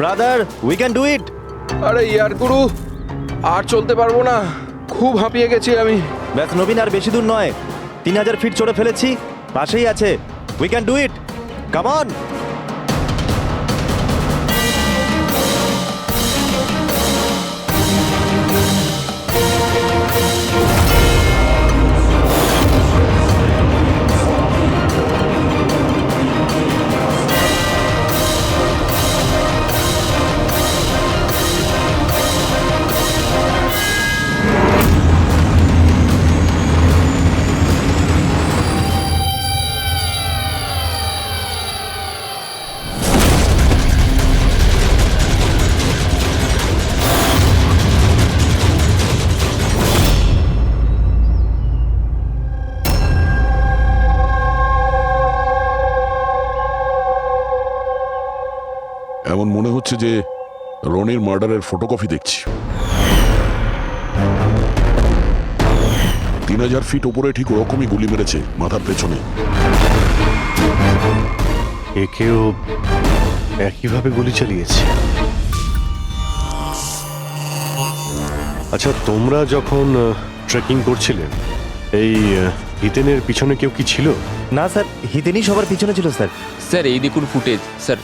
Brother, we can do ইট। আরে ইয়ার গুরু, আর চলতে পারবো না, খুব হাঁপিয়ে গেছি আমি। ব্যাস নবীন, আর বেশি দূর নয়, 3000 ফিট চড়ে ফেলেছি, পাশেই আছে। We can do it, come on. এমন মনে হচ্ছে যে রনির মার্ডারের ফটোকপি দেখছি। 3000 ফিট উপরে ঠিক ওরকমই গুলি মেরেছে মাথার পেছনে। একেও একইভাবে গুলি চালিয়েছে। আচ্ছা, তোমরা যখন ট্রেকিং করছিলে, এই হিতেনের পিছনে কেউ কি ছিল? না স্যার, হিতেনই সবার পিছনে ছিল স্যার। স্যার এই দেখুন ফুটেজ। স্যার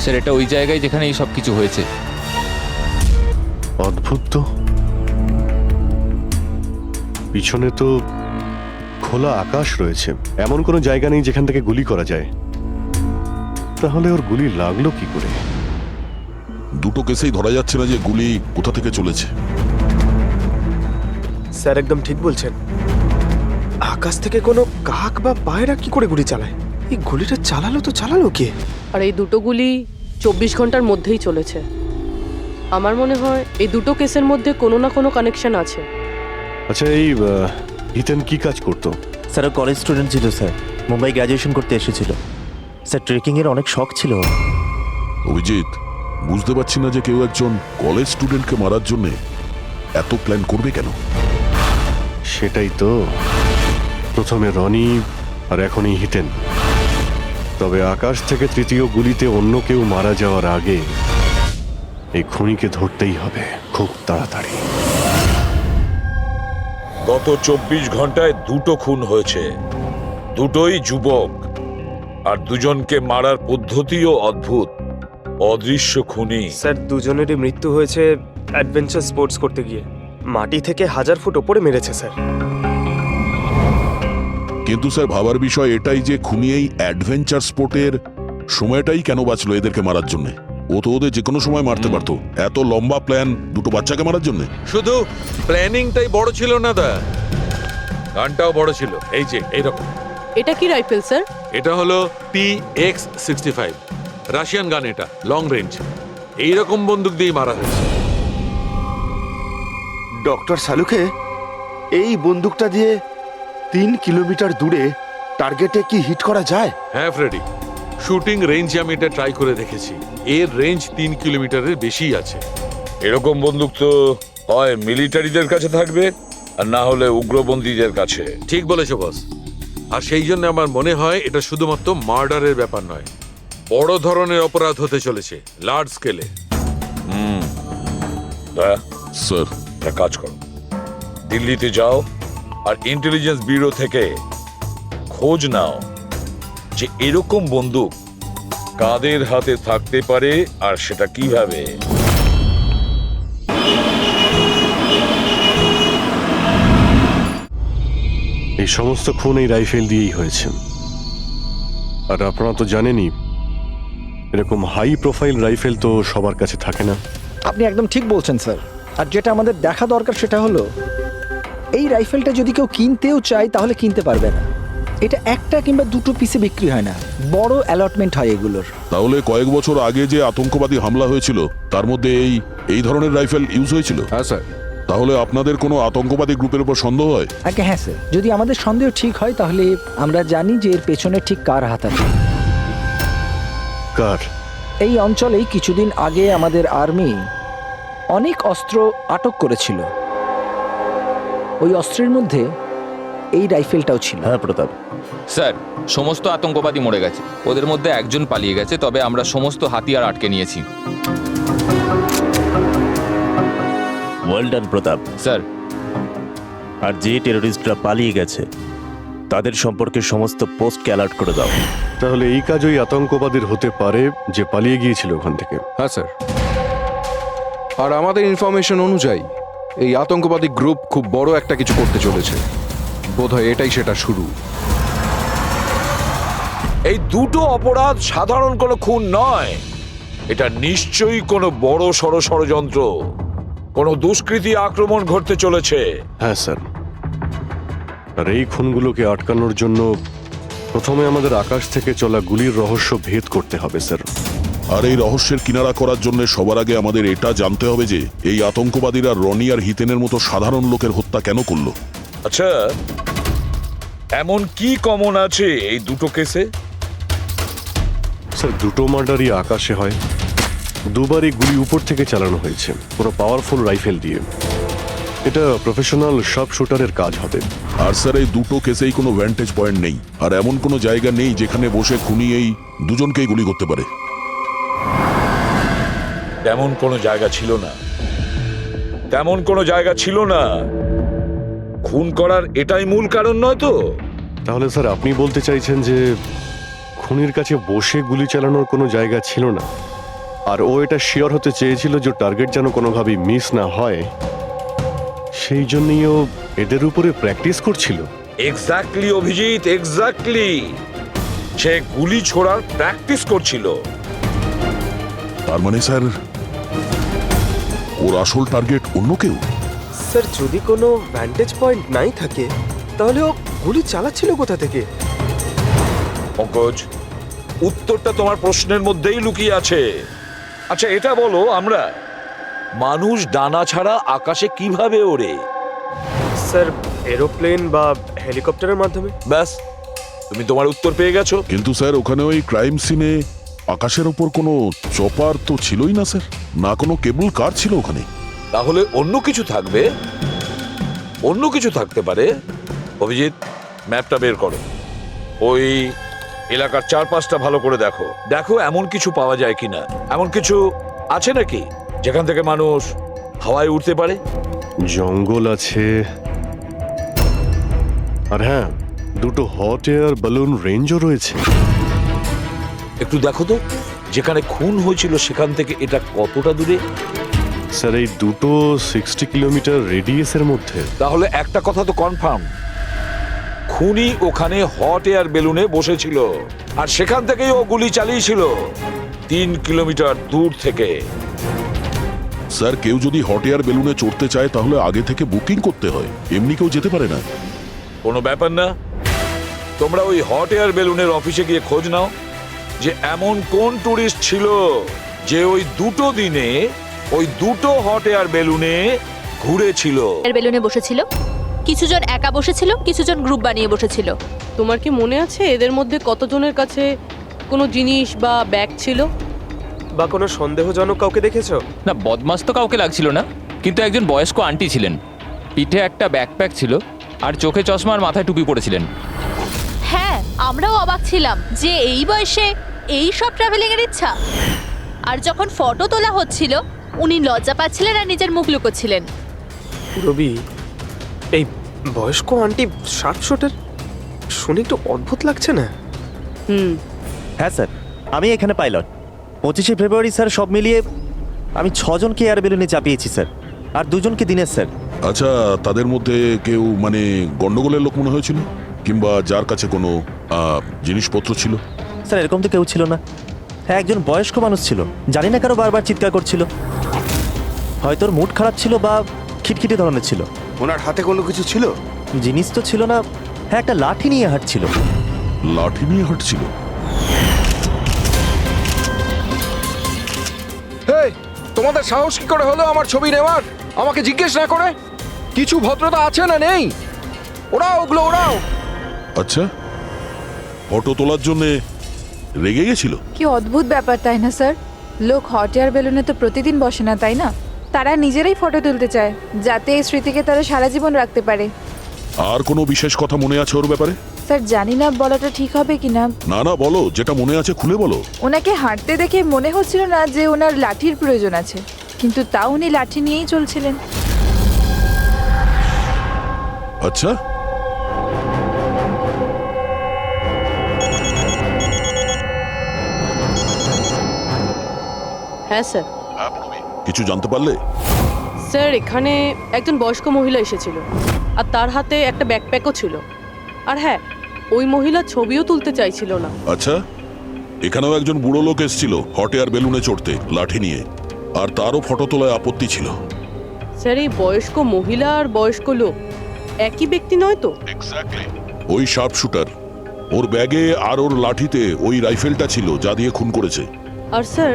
স্যার এটা ওই জায়গায় যেখানে এই সব কিছু হয়েছে। অদ্ভুত তো, পিছনে তো খোলা আকাশ রয়েছে, এমন কোনো জায়গা নেই যেখান থেকে গুলি করা যায়। তাহলে ওর গুলি লাগলো কি করে? দুটো কেসেই ধরা যাচ্ছে না যে গুলি কোথা থেকে চলেছে। স্যার একদম ঠিক বলছেন, আকাশ থেকে কোনো কাক বা পায়রা কি করে গুলি চালায়? এই গুলিটা চালালো কে? আর এই দুটো গুলি 24 ঘন্টার মধ্যেই চলেছে। আমার মনে হয় এই দুটো কেসের মধ্যে কোনো না কোনো কানেকশন আছে। আচ্ছা, এই হিতেন কি কাজ করতো? স্যার ও কলেজ স্টুডেন্ট ছিল স্যার, মুম্বাই গ্র্যাজুয়েশন করতে এসেছিল স্যার। ট্রেকিংয়ের অনেক শখ ছিল। অভিজিৎ, বুঝতে পারছি না যে কেউ একজন কলেজ স্টুডেন্টকে মারার জন্য এত প্ল্যান করবে কেন। সেটাই তো, প্রথমে রনি আর এখনই হিতেন। তবে আকাশ থেকে তৃতীয় গুলিতে অন্য কেউ মারা যাওয়ার আগে এই খুনিকে ধরতেই হবে খুব তাড়াতাড়ি। গত 24 ঘন্টায় দুটো খুন হয়েছে, দুটোই যুবক, আর দুজনকে মারার পদ্ধতিও অদ্ভুত। অদৃশ্য খুনি। স্যার দুজনেরই মৃত্যু হয়েছে অ্যাডভেঞ্চার স্পোর্টস করতে গিয়ে। মাটি থেকে 1000 ফুট ওপরে মেরেছে স্যার। কিন্তু স্যার ভাবার বিষয় এটাই যে খুনি এই অ্যাডভেঞ্চার স্পোর্টের সময়টাই কেন বাঁচলো এদেরকে মারার জন্য? ও তো ওদের যে কোনো সময় মারতে পারতো। এত লম্বা প্ল্যান দুটো বাচ্চাকে মারার জন্য? শুধু প্ল্যানিংটাই বড় ছিল না দা, গানটাও বড় ছিল। এই যে এইরকম। এটা কি রাইফেল স্যার? এটা হলো PX-65 রাশিয়ান গান, এটা লং রেঞ্জ। এইরকম বন্দুক দিয়ে মারা হয়েছে। ডক্টর সালুকে, এই বন্দুকটা দিয়ে 3 কিলোমিটার দূরে টার্গেটে কি হিট করা যায়? হ্যাঁ ফ্রেডি, শুটিং রেঞ্জে আমি এটা ট্রাই করে দেখেছি। এর রেঞ্জ 3 কিলোমিটারের বেশি আছে। এরকম বন্দুক তো হয় মিলিটারিদের কাছে থাকবে, আর না হলে উগ্রপন্থীদের কাছে। ঠিক বলেছো বস। আর সেই জন্য আমার মনে হয় এটা শুধুমাত্র মার্ডারের ব্যাপার নয়, বড় ধরনের অপরাধ হতে চলেছে, লার্জ স্কেলে। দয়া, স্যার, একটা কাজ করো, দিল্লিতে যাও আর ইন্টেলিজেন্স ব্যুরো থেকে খোঁজ নাও যে এরকম বন্দুক কাদের হাতে থাকতে পারে আর সেটা কিভাবে। এই সমস্ত খুন এই রাইফেল দিয়েই হয়েছে। আর আপনারা তো জানেনই, এরকম হাই প্রোফাইল রাইফেল তো সবার কাছে থাকে না। আপনি একদম ঠিক বলছেন স্যার। আর যেটা আমাদের দেখা দরকার সেটা হলো এই রাইফেলটা যদি কেউ কিনতেও চায় তাহলে কিনতে পারবে না। এটা একটা কিংবা দুটো পিসে বিক্রি হয় না, বড় অ্যালটমেন্ট হয় এগুলোর। তাহলে কয়েক বছর আগে যে আতঙ্কবাদী হামলা হয়েছিল তার মধ্যে এই ধরনের রাইফেল ইউজ হয়েছিল? হ্যাঁ স্যার। তাহলে আপনাদের কোনো আতঙ্কবাদী গ্রুপের উপর সন্দেহ হয়? আগে হ্যাঁ স্যার, যদি আমাদের সন্দেহ ঠিক হয় তাহলে আমরা জানি যে এর পেছনে ঠিক কার হাত আছে। কার? এই অঞ্চলেই কিছুদিন আগে আমাদের আর্মি অনেক অস্ত্র আটক করেছিল। ওই অস্ত্রের মধ্যে এই রাইফেলটাও ছিল। হ্যাঁ প্রতাপ, স্যার সমস্ত আতঙ্কবাদী মরে গেছে, ওদের মধ্যে একজন পালিয়ে গেছে, তবে আমরা সমস্ত হাতিয়ার আটকে নিয়েছি। ওয়েল ডান প্রতাপ। স্যার আর যে টেরোরিস্টরা পালিয়ে গেছে তাদের সম্পর্কে সমস্ত পোস্টকে অ্যালার্ট করে দাও। তাহলে এই কাজ ওই আতঙ্কবাদীর হতে পারে যে পালিয়ে গিয়েছিল ওখান থেকে। হ্যাঁ স্যার, আর আমাদের ইনফরমেশন অনুযায়ী এই আতঙ্কবাদী গ্রুপ খুব বড় একটা কিছু করতে চলেছে। বোধহয় এটাই সেটা শুরু। এই দুটো অপরাধ সাধারণ কোনো খুন নয়, এটা নিশ্চয়ই কোনো বড় সড় ষড়যন্ত্র, কোনো দুষ্কৃতী আক্রমণ ঘটতে চলেছে। হ্যাঁ স্যার, আর এই খুনগুলোকে আটকানোর জন্য প্রথমে আমাদের আকাশ থেকে চলা গুলির রহস্য ভেদ করতে হবে স্যার। আর এই রহস্যের কিনারা করার জন্য সবার আগে আমাদের এটা জানতে হবে যে এই আতঙ্কবাদীরা রনি আর হিতেনের মতো সাধারণ লোকের হত্যা কেন করলো। আচ্ছা, এমন কি কমন আছে এই দুটো কেসে? স্যার দুটো মার্ডারই আকাশে হয়, দুবারই গুলি উপর থেকে চালানো হয়েছে, পুরো পাওয়ারফুল রাইফেল দিয়ে। এটা প্রফেশনাল শার্প শুটারের কাজ হবে। আর স্যার এই দুটো কেসেই কোনো ভ্যান্টেজ পয়েন্ট নেই, আর এমন কোনো জায়গা নেই যেখানে বসে খুনি এই দুজনকেই গুলি করতে পারে। তেমন কোনো জায়গা ছিল না, তেমন কোনো জায়গা ছিল না। খুন করার এটাই মূল কারণ নয় তো? তাহলে স্যার আপনি বলতে চাইছেন যে খুনির কাছে বসে গুলি চালানোর কোনো জায়গা ছিল না, আর ও এটা শিওর হতে চেয়েছিল যে টার্গেট যেন কোনোভাবেই মিস না হয়, সেই জন্যই ও এদের উপরে প্র্যাকটিস করছিল। Exactly Abhijit, exactly. সে গুলি ছোড়ার প্র্যাকটিস করছিল। তার মানে স্যার ওর আসল টার্গেট অন্য কেউ। স্যার যদি কোনো ভ্যান্টেজ পয়েন্ট নাই থাকে তাহলে ও গুলি চালাচ্ছিল কোথা থেকে? পঙ্কজ, উত্তরটা তোমার প্রশ্নের মধ্যেই লুকিয়ে আছে। আচ্ছা এটা বলো, আমরা মানুষ ডানা ছাড়া আকাশে কিভাবে ওড়ে? স্যার এরোপ্লেন বা হেলিকপ্টারের মাধ্যমে। ব্যাস, তুমি তোমার উত্তর পেয়ে গেছো। কিন্তু স্যার ওখানে ওই ক্রাইম সিনে আকাশের ওপর কোনো চপার তো ছিলই না স্যার, না কোনো কেবল কার ছিল ওখানে। তাহলে অন্য কিছু থাকবে, অন্য কিছু থাকতে পারে। অভিজিৎ, ম্যাপটা বের করো, ওই এলাকার চারপাশটা ভালো করে দেখো, দেখো এমন কিছু পাওয়া যায় কিনা। এমন কিছু আছে নাকি যেখান থেকে মানুষ হাওয়ায় উঠতে পারে? জঙ্গল আছে, আর হ্যাঁ দুটো হট এয়ার বালুন রেঞ্জও রয়েছে। একটু দেখো তো, যেখানে খুন হয়েছিল সেখান থেকে এটা কতটা দূরে? স্যার এই দুটো 60 কিলোমিটার রেডিয়াসের মধ্যে। তাহলে একটা কথা তো কনফার্ম, খুনি ওখানে হট এয়ার বেলুনে বসেছিল, আর সেখান থেকেই ও গুলি চালিয়েছিল 3 কিলোমিটার দূর থেকে। স্যার কেউ যদি হট এয়ার বেলুনে চড়তে চায় তাহলে আগে থেকে বুকিং করতে হয়, এমনি কেউ যেতে পারে না। কোনো ব্যাপার না, তোমরা ওই হট এয়ার বেলুনের অফিসে গিয়ে খোঁজ নাও যে এমন কোন টুরিস্ট ছিল যে ওই দুটো দিনে ওই দুটো হট এয়ার বেলুনে ঘুরেছিল। বেলুনে বসেছিল, কিছুজন একা বসেছিল, কিছুজন গ্রুপ বানিয়ে বসেছিল। তোমার কি মনে আছে এদের মধ্যে কতজনের কাছে কোনো জিনিস বা ব্যাগ ছিল? বা কোনো সন্দেহজনক কাউকে দেখেছো? না, বদমাস তো কাউকে লাগছিল না, কিন্তু একজন বয়স্ক আন্টি ছিলেন, পিঠে একটা ব্যাকপ্যাক ছিল, আর চোখে চশমা আর মাথায় টুপি পরেছিলেন। হ্যাঁ, আমরাও অবাক ছিলাম যে এই বয়সে এই সব ট্রাভেলিং এর ইচ্ছা। আর যখন ফটো তোলা হচ্ছিল উনি লজ্জা পাচ্ছিলেন আর নিজের মুখ লুকোচ্ছিলেন। রবি, এই বয়স্ক আন্টি শার্প শুটার শুনে একটু অদ্ভুত লাগছে না? হ্যাঁ স্যার, আমি এখানে পাইলট। 25শে ফেব্রুয়ারি স্যার সব মিলিয়ে আমি 6 জনকে এয়ার বেলুনে চাপিয়েছি স্যার, আর 2 জনকে দিনের স্যার। আচ্ছা তাদের মধ্যে কেউ মানে গন্ডগোলের লোক মনে হয়েছিল, কিংবা যার কাছে কোনো জিনিসপত্র ছিল? স্যার এরকম তো কেউ ছিল না। হ্যাঁ একজন বয়স্ক মানুষ ছিল, জানি না কারো বারবার চিৎকার করছিল, হয়তো ওর মুড খারাপ ছিল বা খিটখিটে ধরনের ছিল। ওনার হাতে কোনো কিছু ছিল? জিনিস তো ছিল না, হ্যাঁ একটা লাঠি নিয়ে হাঁটছিল। লাঠি নিয়ে হাঁটছিল? এই, তোমাদের সাহস কি করে হলো আমার ছবি নেওয়ার, আমাকে জিজ্ঞেস না করে? কিছু ভদ্রতা আছে না নেই? ওরাও ওগুলো ওরাও। আচ্ছা, ফটো তোলার জন্য রেগে গেছিল? কি অদ্ভুত ব্যাপার তাই না স্যার? লোক হট এয়ার বেলুনে তো প্রতিদিন বসে না, তাই না? তারা নিজেরাই ফটো তুলতে চায় যাতে এই স্মৃতিকে তারা সারা জীবন রাখতে পারে। আর কোনো বিশেষ কথা মনে আছে ওর ব্যাপারে? স্যার জানি না বলাটা ঠিক হবে কিনা। না না, বলো, যেটা মনে আছে খুলে বলো। ওনাকে হাঁটতে দেখে মনে হচ্ছিল না যে ওনার লাঠির প্রয়োজন আছে, কিন্তু তাও উনি লাঠি নিয়েই চলছিলেন। আচ্ছা, হ্যাঁ স্যার। কিছু জানতে পারলে? স্যার এখানে একজন বয়স্ক মহিলা এসেছিল, আর তার হাতে একটা ব্যাকপ্যাকও ছিল। আর হ্যাঁ, ওই মহিলা ছবিও তুলতে চাইছিল না। আচ্ছা, এখানেও একজন বুড়ো লোক এসেছিল হট এয়ার বেলুনে চড়তে লাঠি নিয়ে, আর তারও ফটো তোলায় আপত্তি ছিল। স্যার এই বয়স্ক মহিলা আর বয়স্ক লোক একই ব্যক্তি নয় তো? ওই শার্প শুটার, ওর ব্যাগে আর ওর লাঠিতে ওই রাইফেলটা ছিল যা দিয়ে খুন করেছে। আর স্যার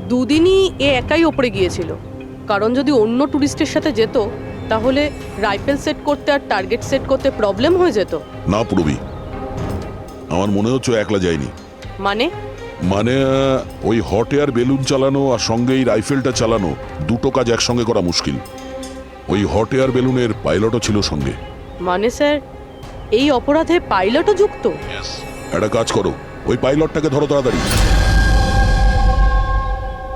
দুদিনই এ একাই ওপরে গিয়েছিল, কারণ যদি অন্য টুরিস্টের সাথে যেত তাহলে রাইফেল সেট করতে আর টার্গেট সেট করতে প্রবলেম হয়ে যেত। না পুরবি, আমার মনে হচ্ছে একলা যায়নি। মানে মানে ওই হট এয়ার বেলুন চালানো আর সঙ্গে এই রাইফেলটা চালানো দুটো কাজ একসঙ্গে করা মুশকিল। ওই হট এয়ার বেলুনের পাইলটও ছিল সঙ্গে। মানে স্যার এই অপরাধে পাইলটও যুক্ত? একটা কাজ করো, ওই পাইলটটাকে ধরো তাড়াতাড়ি।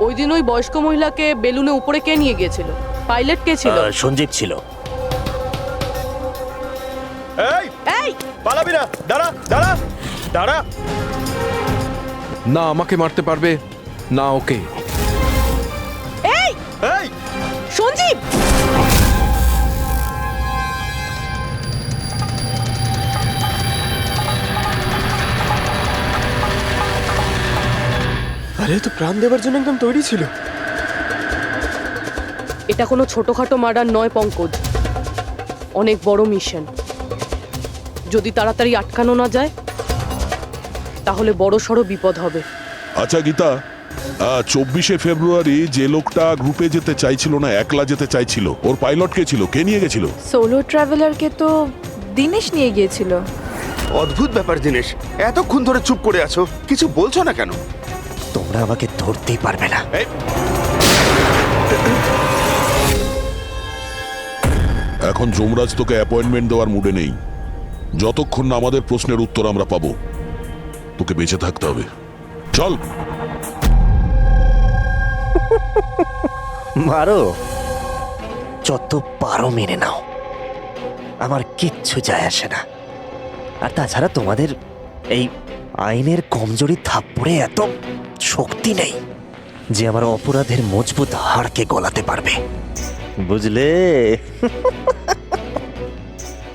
ওই দিন ওই বয়স্ক মহিলাকে বেলুনে উপরে কে নিয়ে গিয়েছিল? পাইলট কে ছিল? সঞ্জীব ছিল। এই এই পালাবি না, দাঁড়া দাঁড়া দাঁড়া। না আমাকে মারতে পারবে না ওকে। এই এই সঞ্জীব! আরে তো প্রাণ দেওয়ার জন্য একদম তৈরি ছিল। এটা কোনো ছোটখাটো মার্ডার নয় পঙ্কজ, অনেক বড় মিশন। যদি তাড়াতাড়ি আটকানো না যায় তাহলে বড় সড় বিপদ হবে। আচ্ছা গীতা, 24শে ফেব্রুয়ারি যে লোকটা গ্রুপে যেতে চাইছিল না, একলা যেতে চাইছিল, ওর পাইলট কে ছিল? কে নিয়ে গেছিল? সোলো ট্রাভেলারকে তো দিনেশ নিয়ে গিয়েছিল। অদ্ভুত ব্যাপার দিনেশ, এতক্ষণ ধরে চুপ করে আছো, কিছু বলছো না কেন? তোমরা আমাকে ধরতেই পারবে না। এখন যমরাজ তোকে অ্যাপয়েন্টমেন্ট দেওয়ার মুডে নেই। যতক্ষণ না আমাদের প্রশ্নের উত্তর আমরা পাবো, তোকে বেঁচে থাকতে হবে। চল। মারো, যত পারো মেনে নাও, আমার কিচ্ছু যায় আসে না। আর তাছাড়া তোমাদের এই আইনের কমজোরি থাপ্পড়ে এত শক্তি নেই যে আমার অপরাধের মজবুত হাড়কে গলাতে পারবে, বুঝলে?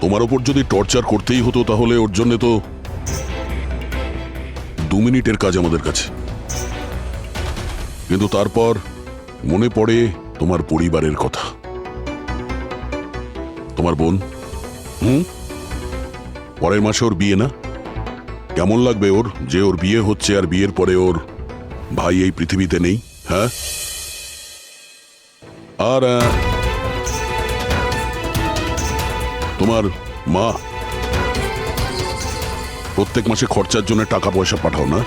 তোমার ওপর যদি টর্চার করতেই হতো তাহলে ওর জন্য তো 2 মিনিটের কাজ আমাদের কাছে। কিন্তু তারপর মনে পড়ে তোমার পরিবারের কথা, তোমার বোন। পরের মাসে ওর বিয়ে না? কেমন লাগবে ওর যে ওর বিয়ে হচ্ছে আর বিয়ের পরে ওর ভাই এই পৃথিবীতে নেই? হ্যাঁ, আর তোমার মা প্রত্যেক মাসে খরচার জন্য টাকা পয়সা পাঠাও না?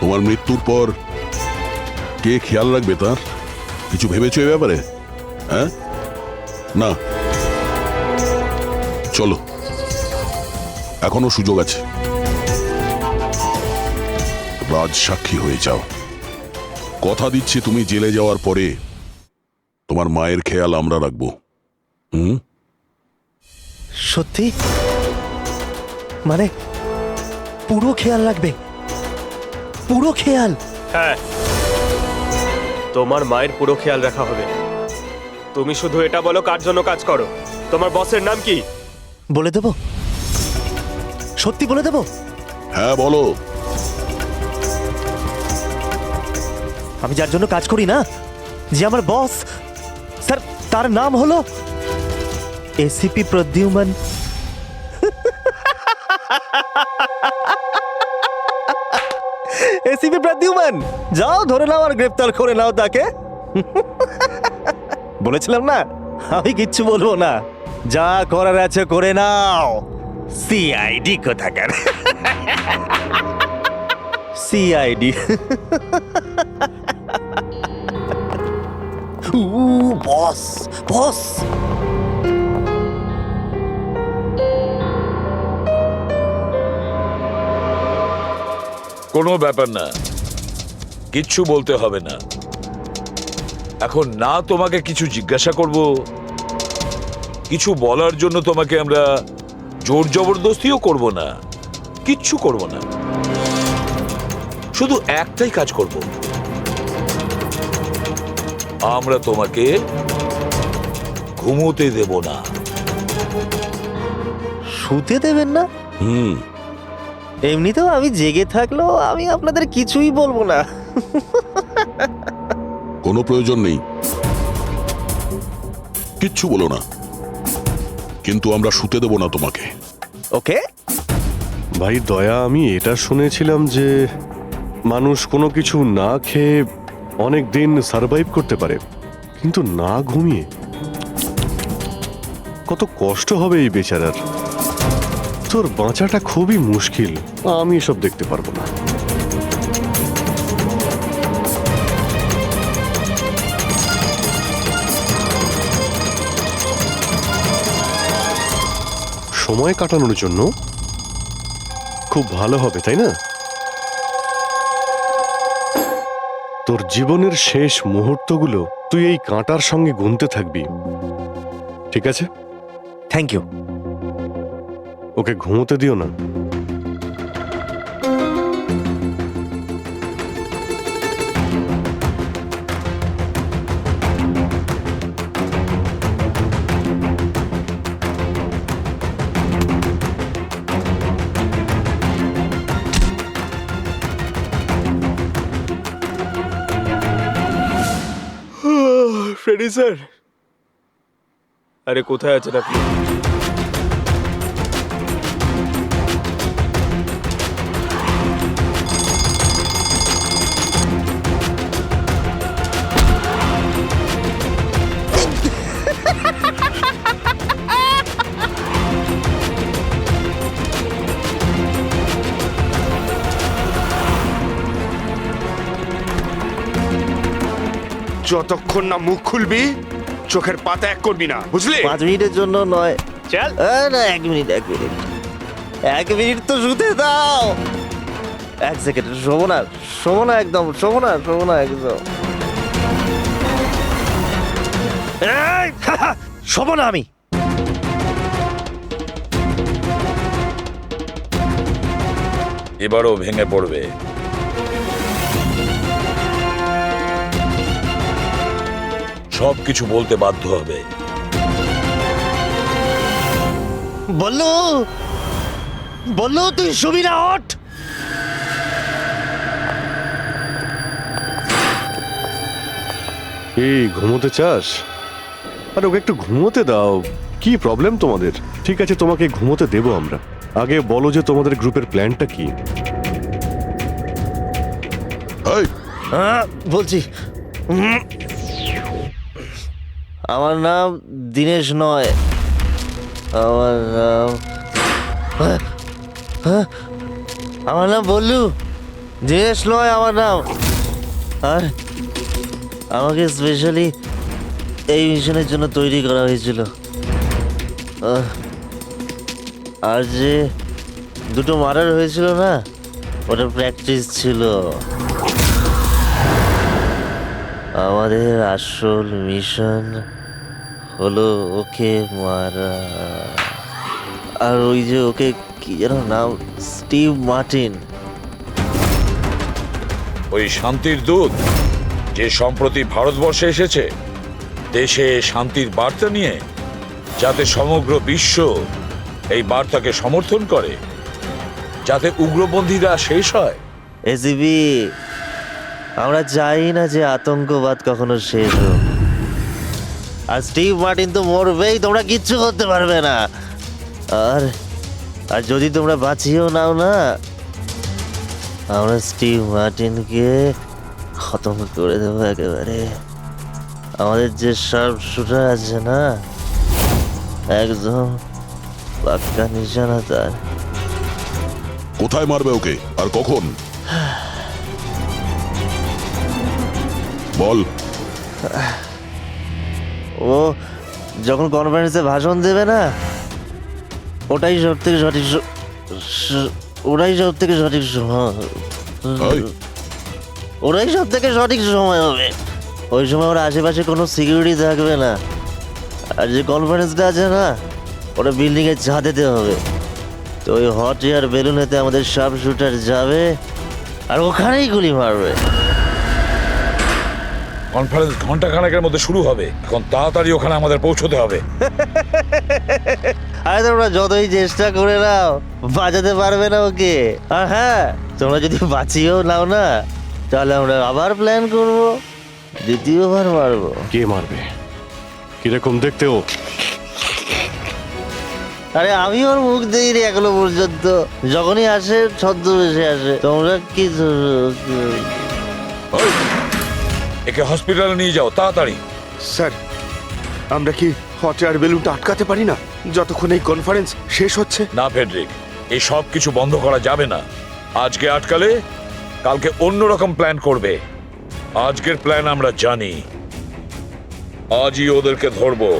তোমার মৃত্যুর পর কে খেয়াল রাখবে তার? কিছু ভেবেছো এ ব্যাপারে? হ্যাঁ, না। চলো, এখনো সুযোগ আছে, রাজ সাক্ষী হয়ে যাও। কথা দিচ্ছি তুমি জেলে যাওয়ার পরে তোমার মায়ের খেয়াল আমরা রাখবো। সত্যি? মানে পুরো খেয়াল রাখবে? পুরো খেয়াল? হ্যাঁ, তোমার মায়ের পুরো খেয়াল রাখা হবে। তুমি শুধু এটা বলো কার জন্য কাজ করো, তোমার বসের নাম কি? বলে দেবো? সত্যি বলে দেবো? হ্যাঁ বলো। আমি যার জন্য কাজ করি না, যে আমার বস, স্যার, তার নাম হলো এসিপি প্রদ্যুম্ন। এসিপি প্রদ্যুম্ন, যাও ধরে নাও আর গ্রেফতার করে নাও তাকে। বলেছিলাম না আমি কিচ্ছু বলবো না, যা করার আছে করে নাও। সিআইডি কোথাকার। সিআইডি। বস বস। কোনো ব্যাপার না, কিচ্ছু বলতে হবে না। এখন না তোমাকে কিছু জিজ্ঞাসা করব, কিছু বলার জন্য তোমাকে আমরা জোর জবরদস্তিও করব না, কিচ্ছু করব না। শুধু একটাই কাজ করব, আমরা তোমাকে ঘুমোতে দেব না। শুতে দেবেন না? এমনিতেও আমি জেগে থাকলেও আমি আপনাদের কিছুই বলবো না। কোনো প্রয়োজন নেই, কিচ্ছু বলো না, কিন্তু আমরা শুতে দেব না তোমাকে। ওকে ভাই দয়া, আমি এটা শুনেছিলাম যে মানুষ কোনো কিছু না খেয়ে অনেক দিন সার্ভাইভ করতে পারে, কিন্তু না ঘুমিয়ে। কত কষ্ট হবে এই বেচারার। তোর বাঁচাটা খুবই মুশকিল, আমি এসব দেখতে পারবো না। সময় কাটানোর জন্য খুব ভালো হবে, তাই না? তোর জীবনের শেষ মুহূর্তগুলো তুই এই কাঁটার সঙ্গে গুনতে থাকবি, ঠিক আছে? Thank you. ওকে ঘুমোতে দিও না। ফ্রেডি স্যার, আরে কোথায় আছেন আপনি? যতক্ষণ না মুখ খুলবি চোখের পাতা এক করবি না, বুঝলি? 5 মিনিটের জন্য নয়, চল। না 1 মিনিট 1 মিনিট তো শুতে দাও। 1 সেকেন্ড, শোবো না একদম, শোবো না একদম। শোবো না আমি। এবারও ভেঙে পড়বে। সবকিছু বলতে বাধ্য হবে। বললো তুই শুবি না, ওঠ। এই ঘুমোতে চাস? আরে ওকে একটু ঘুমোতে দাও, কি প্রবলেম তোমাদের? ঠিক আছে, তোমাকে ঘুমোতে দেবো আমরা। আগে বলো যে তোমাদের গ্রুপের প্ল্যানটা কি? বলছি, আমার নাম দীনেশ নয়, আমার নাম বললু। দীনেশ নয় আমার নাম। আর আমাকে স্পেশালি এই মিশনের জন্য তৈরি করা হয়েছিল। আর যে 2টো মার্ডার হয়েছিল না, ওটা প্র্যাকটিস ছিল। আমাদের আসল মিশন হলো ওকে মারা। আর ওই যে ওকে কি যেন নাম, স্টিভ মার্টিন, ওই শান্তির দূত যে সম্প্রতি ভারতবর্ষে এসেছে দেশে শান্তির বার্তা নিয়ে, যাতে সমগ্র বিশ্ব এই বার্তাকে সমর্থন করে, যাতে উগ্রপন্থীরা শেষ হয়। এসিবি, আমরা চাই না যে আতঙ্কবাদ কখনো শেষ হোক। আর স্টিভ মার্টিন তো মরবেই, তোমরা কিচ্ছু করতে পারবে না। আর আর যদি তোমরা বাঁচিয়েও নাও না, আমরা স্টিভ মার্টিনকে খতম করে দেবো একেবারে। আমাদের যে শার্প শুটার আছে না, একদম পাক্কা নিশানা তার। কোথায় মারবে ওকে আর কখন? বল। ও যখন কনফারেন্সে ভাষণ দেবে না, ওটাই সব থেকে সঠিক সময়। এই, ওরাই সব থেকে সঠিক সময় হবে। ওই সময় ওর আশেপাশে কোনো সিকিউরিটি থাকবে না। আর যে কনফারেন্সটা আছে না, ওটা বিল্ডিং এর ছাদেতে হবে। তো ওই হট এয়ার বেলুনেতে আমাদের সাব শুটার যাবে আর ওখানেই গুলি মারবে। কনফারেন্স ঘন্টা খানেকের মধ্যে শুরু হবে, এখন তাড়াতাড়ি ওখানে আমাদের পৌঁছতে হবে। আরে তোমরা যতই চেষ্টা করে নাও, বাঁচাতে পারবে না ওকে। আর হ্যাঁ, তোমরা যদি বাঁচিয়েও নাও না, তাহলে আমরা আবার প্ল্যান করব, দ্বিতীয়বার মারবো। কে মারবে? কিরকম দেখতে ও? আরে আমি ওর মুখ দেখিনি এখনো পর্যন্ত। যখনই আসে ছদ্মবেশে আসে। তোমরা কি ওই, একে হসপিটালে নিয়ে যাও তাড়াতাড়ি। স্যার, আমরা কি হট এয়ার বেলুনটা আটকাতে পারি না যতক্ষণ এই কনফারেন্স শেষ হচ্ছে? না ফেডরিক, এই সব কিছু বন্ধ করা যাবে না। আজকে আটকালে কালকে অন্যরকম প্ল্যান করবে। আজকের প্ল্যান আমরা জানি, আজই ওদেরকে ধরবো।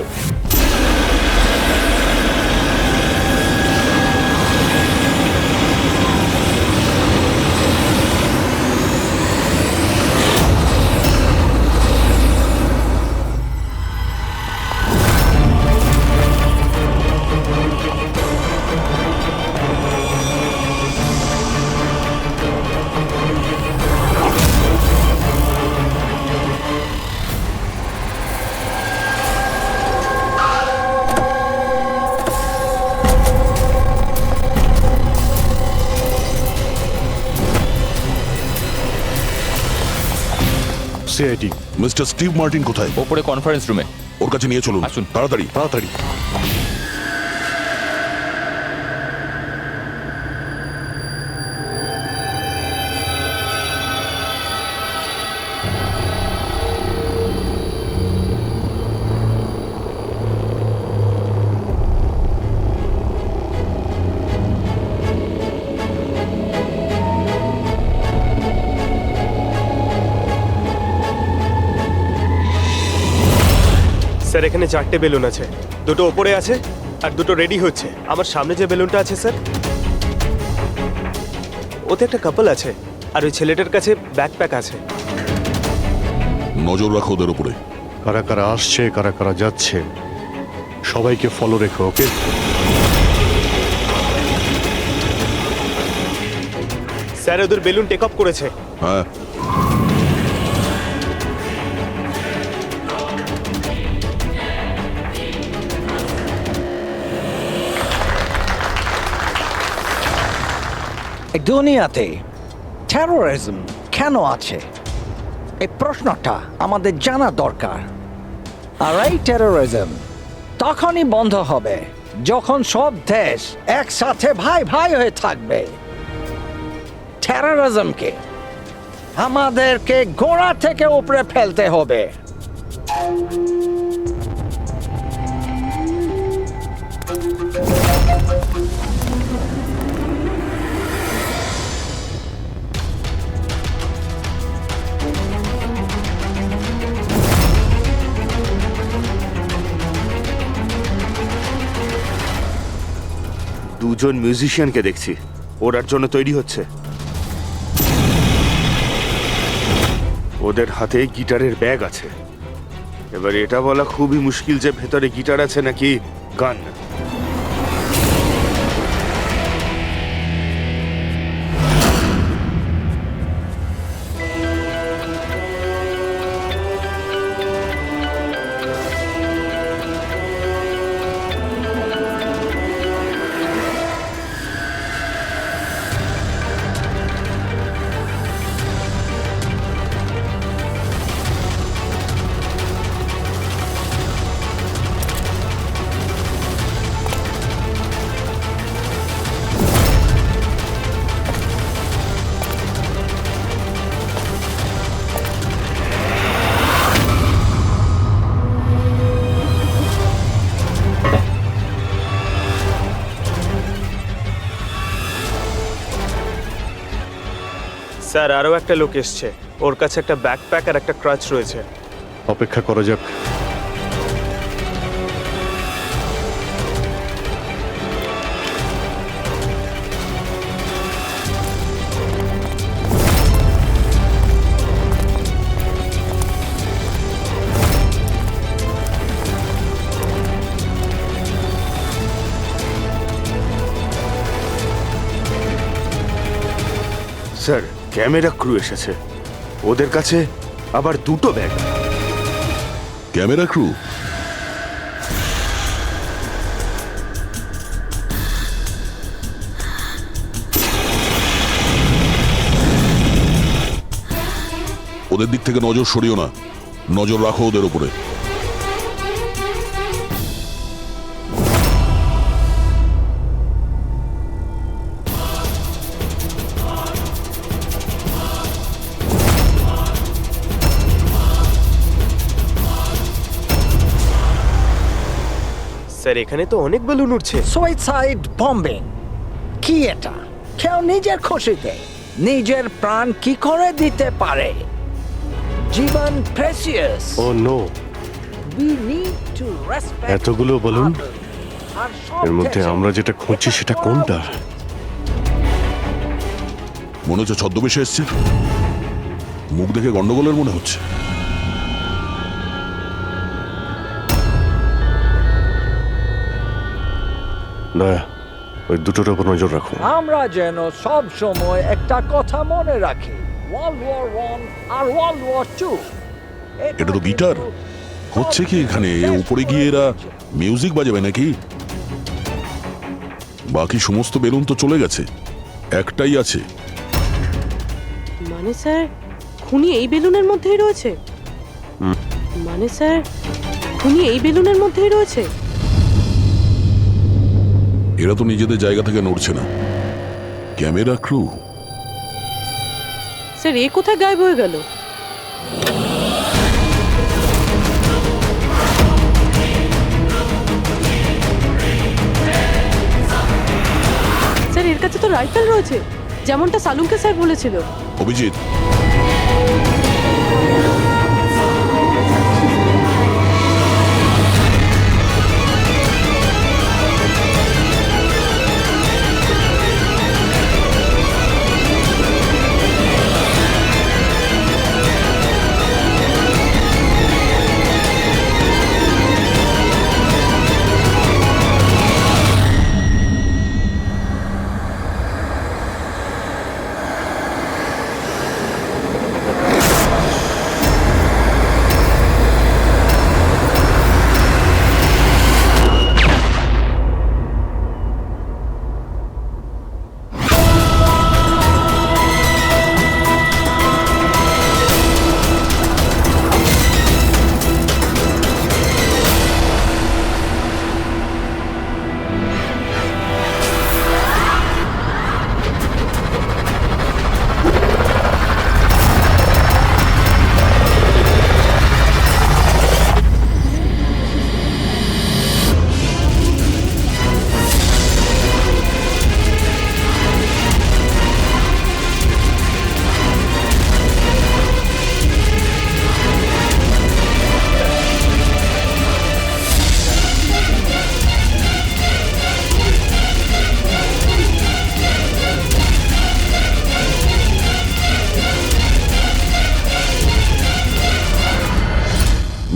সিআইডি। মিস্টার স্টিভ মার্টিন কোথায়? ওপরে কনফারেন্স রুমে। ওর কাছে নিয়ে চলুন, আসুন। তাড়াতাড়ি। তাড়াতাড়ি। স্যার, এখানে 4টে বেলুন আছে, দুটো ওপরে আছে আর দুটো রেডি হচ্ছে। আমার সামনে যে বেলুনটা আছে স্যার, ওতে একটা কাপল আছে আর ওই ছেলেটার কাছে ব্যাকপ্যাক আছে। নজর রাখো ওদের উপরে। কারা কারা আসছে, কারা কারা যাচ্ছে, সবাইকে ফলো রেখো, ওকে? স্যার, ওদের বেলুন টেক অফ করেছে। হ্যাঁ, এই দুনিয়াতে টেরোরিজম কেন আছে, এই প্রশ্নটা আমাদের জানা দরকার। আর এই টেরোরিজম তখনই বন্ধ হবে যখন সব দেশ একসাথে ভাই ভাই হয়ে থাকবে। টেরোরিজমকে আমাদেরকে গোড়া থেকে উপরে ফেলতে হবে। দুজন মিউজিশিয়ানকে দেখছি, ওরার জন্য তৈরি হচ্ছে। ওদের হাতে গিটারের ব্যাগ আছে। এবার এটা বলা খুবই মুশকিল যে ভেতরে গিটার আছে নাকি গান। স্যার, আরও একটা লোক এসছে, ওর কাছে একটা ব্যাকপ্যাক আর একটা ক্রাচ রয়েছে। অপেক্ষা করা যাক। স্যার ক্যামেরা ক্রু এসেছে, ওদের কাছে আবার দুটো ব্যাগ। Camera crew? ওদের দিক থেকে নজর সরিও না, নজর রাখো ওদের উপরে। স্যার এখানে তো অনেক বেলুন উঠছে। সুইসাইড বম্বিং কি এটা? কেউ নিজের খুশিতে নিজের প্রাণ কি করে দিতে পারে? জীবন precious. Oh no, We need to respect এতগুলো বলুন, আর সব এর মধ্যে দেশে আমরা যেটা খুঁজছি সেটা কোনটা? মনে হচ্ছে ছদ্মবেশে এসছে, মুখ দেখে গন্ডগোলের মনে হচ্ছে। দয়া, ওই দুটোর উপর নজর রাখো। আমরা যেন সব সময় একটা কথা মনে রাখি, ওয়ার্ল্ড ওয়ার 1 আর ওয়ার্ল্ড ওয়ার 2। এটা তো গিটার। হচ্ছে কি এখানে? উপরে গিয়ে এরা মিউজিক বাজাবে নাকি? বাকি সমস্ত বেলুন তো চলে গেছে, একটাই আছে। মানে স্যার খুনি এই বেলুনের মধ্যেই রয়েছে? মানে স্যার খুনি এই বেলুনের মধ্যেই রয়েছে? এরা তো নিজেদের জায়গা থেকে নড়ছে না। Camera crew? স্যার এ কোথায় গায়েব হয়ে গেল? স্যার এর কাছে তো রাইফেল রয়েছে, যেমনটা সালুমকে স্যার বলেছিল। Abhijit,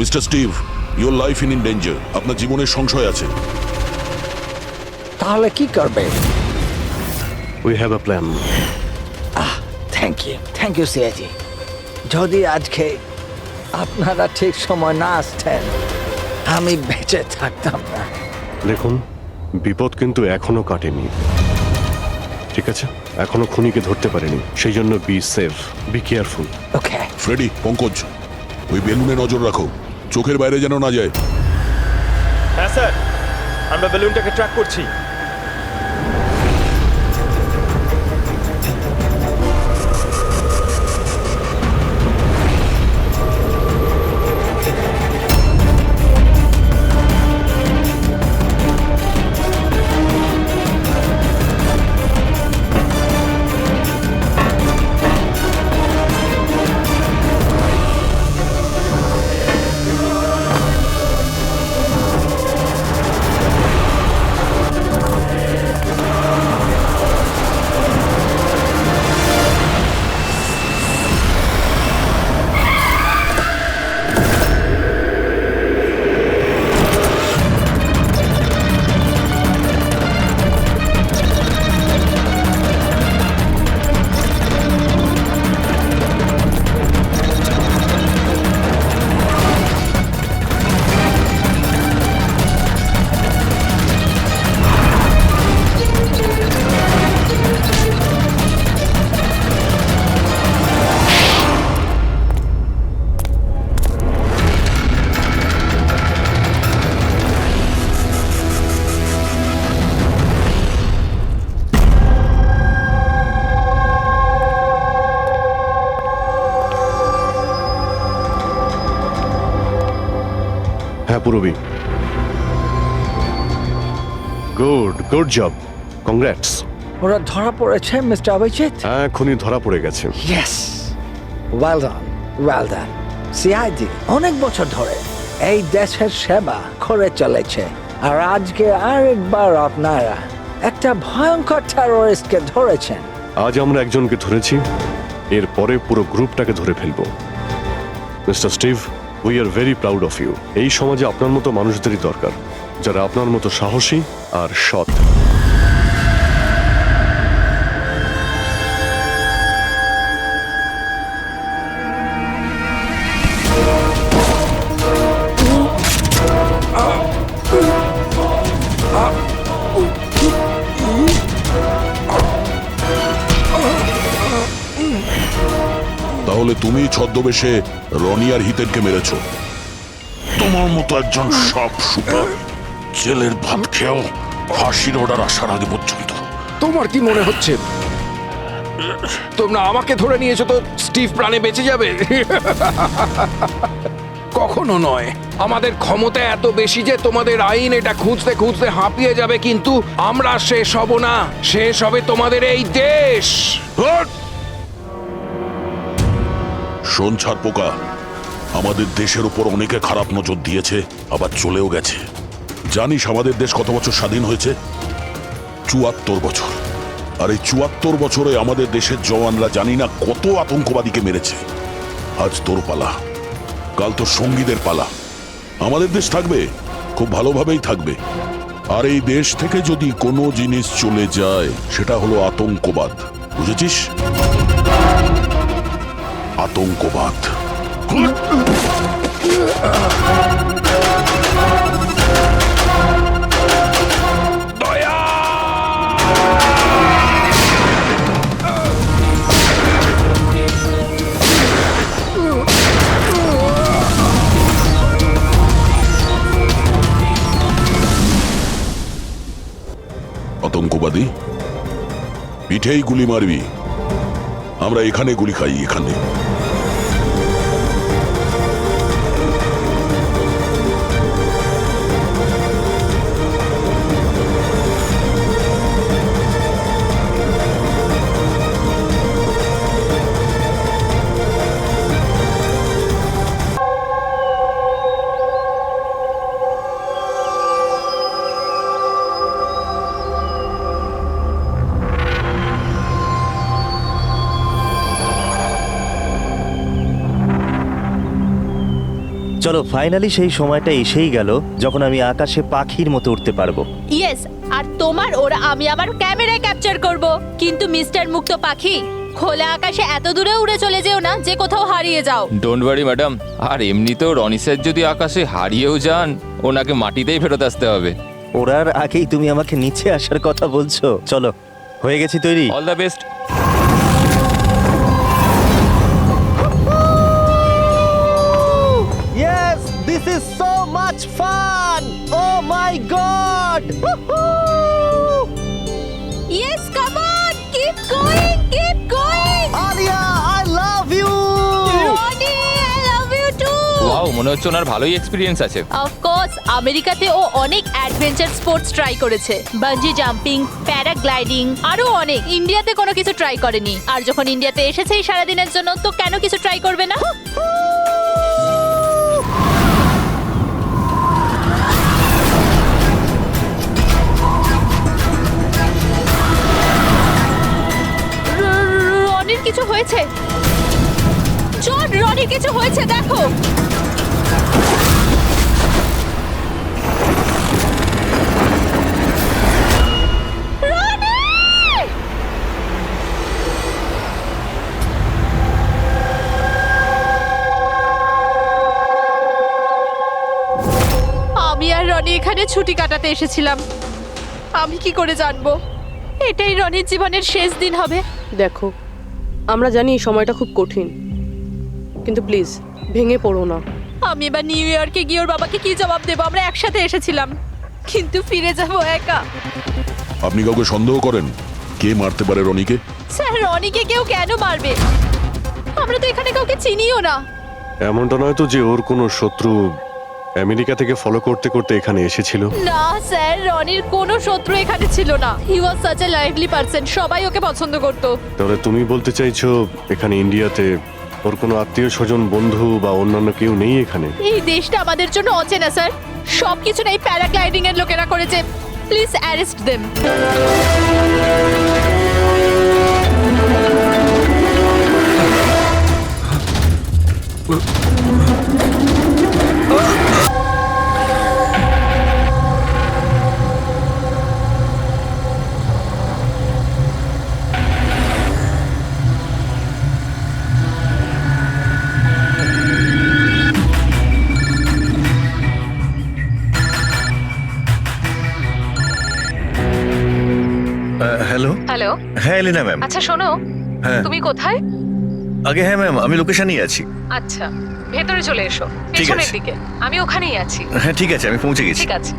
mister Steve, your life in danger. আপনার জীবনের সংশয় আছে। তাহলে কি করবে? We have a plan. Thank you সিয়াজি। যদি আজকে আপনারা ঠিক সময় না আসতেন, আমি বেঁচে থাকতাম না। দেখুন, বিপদ কিন্তু এখনো কাটেনি, ঠিক আছে? এখনো খুনিকে ধরতে পারেনি, সেই জন্য be safe, be careful. Okay Freddie, Pankaj, ওই বেলুনে নজর রাখো, চোখের বাইরে যেন না যায়। হ্যাঁ স্যার, আমরা বেলুনটাকে ট্র্যাক করছি। পুরবী। Good job, congrats. ওরা ধরা পড়েছে মিস্টার অভিজিৎ? হ্যাঁ, এখনই ধরা পড়ে গেছে। Yes, well done. সিআইডি অনেক বছর ধরে এই দেশের সেবা করে চলেছে, আর আজকে আরেকবার আপনারা একটা ভয়ঙ্কর টেররিস্টকে ধরেছেন। আজ আমরা একজনকে ধরেছি, এরপরে পুরো গ্রুপটাকে ধরে ফেলবো। Mister Steve, we are very proud of you. এই সমাজে আপনার মতো মানুষদেরই দরকার, যারা আপনার মতো সাহসী আর সৎ। তাহলে তুমি ছদ্মবেশে রনি আর হিতেনকে মেরেছো? তোমার মতো একজন সব সুপার জেলের ভাত খেয়েও ফাঁসির অর্ডার আসার আগে পর্যন্ত। তোমার কি মনে হচ্ছে তোমরা আমাকে ধরে নিয়েছো তো স্টিভ প্রাণে বেঁচে যাবে? কখনো নয়। আমাদের ক্ষমতা এত বেশি যে তোমাদের আইন এটা খুঁজতে খুঁজতে হাঁপিয়ে যাবে, কিন্তু আমরা শেষ হব না। শেষ হবে তোমাদের এই দেশ। শোন ছারপোকা, আমাদের দেশের উপর অনেকে খারাপ নজর দিয়েছে, আবার চলেও গেছে। জানিস আমাদের দেশ কত বছর স্বাধীন হয়েছে? ৭৪ বছর। আর এই ৭৪ বছরে আমাদের দেশের জওয়ানরা জানি না কত আতঙ্কবাদীকে মেরেছে। আজ তোর পালা, কাল তোর সঙ্গীদের পালা। আমাদের দেশ থাকবে, খুব ভালোভাবেই থাকবে। আর এই দেশ থেকে যদি কোনো জিনিস চলে যায়, সেটা হলো আতঙ্কবাদ। বুঝেছিস? আতঙ্কবাদ। আতঙ্কবাদী পিঠেই গুলি মারবি। আমরা এখানে গুলি খাই, এখানে। চলো, ফাইনালি সেই সময়টা এসেই গেল যখন আমি আকাশে পাখির মতো উঠতে পারবো। ইয়েস, আর তোমার ওরা আমি আবার ক্যামেরায় ক্যাপচার করব। কিন্তু মিস্টার মুক্ত পাখি, খোলা আকাশে এত দূরে উড়ে চলে যেও না যে কোথাও হারিয়ে যাও। Don't worry madam. আর এমনিতেও রনি স্যার যদি আকাশে হারিয়েও যান, ওনাকে মাটিতেই ফেরত আসতে হবে। ওরার আগেই তুমি আমাকে নিচে আসার কথা বলছো। চলো, হয়ে গেছি তৈরি। All the best. Yes, this is so much fun! Oh my god! Yes, come on, keep going, keep going. Alia, I love you! Ronnie, I love you too. Wow, মনে হচ্ছে ওনার ভালোই এক্সপিরিয়েন্স আছে। অফকোর্স, আমেরিকাতে ও অনেক অ্যাডভেঞ্চার স্পোর্টস ট্রাই করেছে। Bungee jumping, paragliding, আরো অনেক। ইন্ডিয়াতে কোনো কিছু ট্রাই করেনি। আর যখন ইন্ডিয়াতে এসেছে এই সারাদিনের জন্য, তো কেন কিছু ট্রাই করবে না? রনির কিছু হয়েছে। জন, রনির কিছু হয়েছে, দেখো। আমি আর রনি এখানে ছুটি কাটাতে এসেছিলাম। আমি কি করে জানবো এটাই রনির জীবনের শেষ দিন হবে? দেখো, আমরা জানি এই সময়টা খুব কঠিন, কিন্তু প্লিজ ভেঙে পড়ো না। আমি এবার নিউ ইয়র্কে গিয়ে ওর বাবাকে কি জবাব দেবো? আমরা একসাথে এসেছিলাম, কিন্তু ফিরে যাব একা। আপনি কাউকে সন্দেহ করেন? কে মারতে পারে রনিকে? স্যার, রনিকে কেউ কেন মারবে? আমরা তো এখানে কাউকে চিনিও না। এমনটা নয় তো যে ওর কোনো শত্রু আমেরিকা থেকে ফলো করতে করতে এখানে এসেছিল। না স্যার, রনির কোনো শত্রু এখানে ছিল না। He was such a lively person, সবাই ওকে পছন্দ করতো। তাহলে তুমি বলতে চাইছো এখানে ইন্ডিয়াতে ওর কোনো আত্মীয় স্বজন, বন্ধু বা অন্যান্য কেউ নেই এখানে? এই দেশটা আমাদের জন্য অচেনা স্যার, সবকিছু এই প্যারাগ্লাইডিং এর লোকেরা করেছে। Please arrest them. Hello. Hello, হ্যাঁ এলিনা ম্যাম। আচ্ছা শোনো, হ্যাঁ তুমি কোথায়? আগে হ্যাঁ ম্যাম, আমি লোকেশনেই আছি। আচ্ছা, ভেতরে চলে এসো, ঠিক পেছনের আছে। দিকে। আমি ওখানেই আছি। হ্যাঁ ঠিক আছে, আমি পৌঁছে গেছি। ঠিক আছে।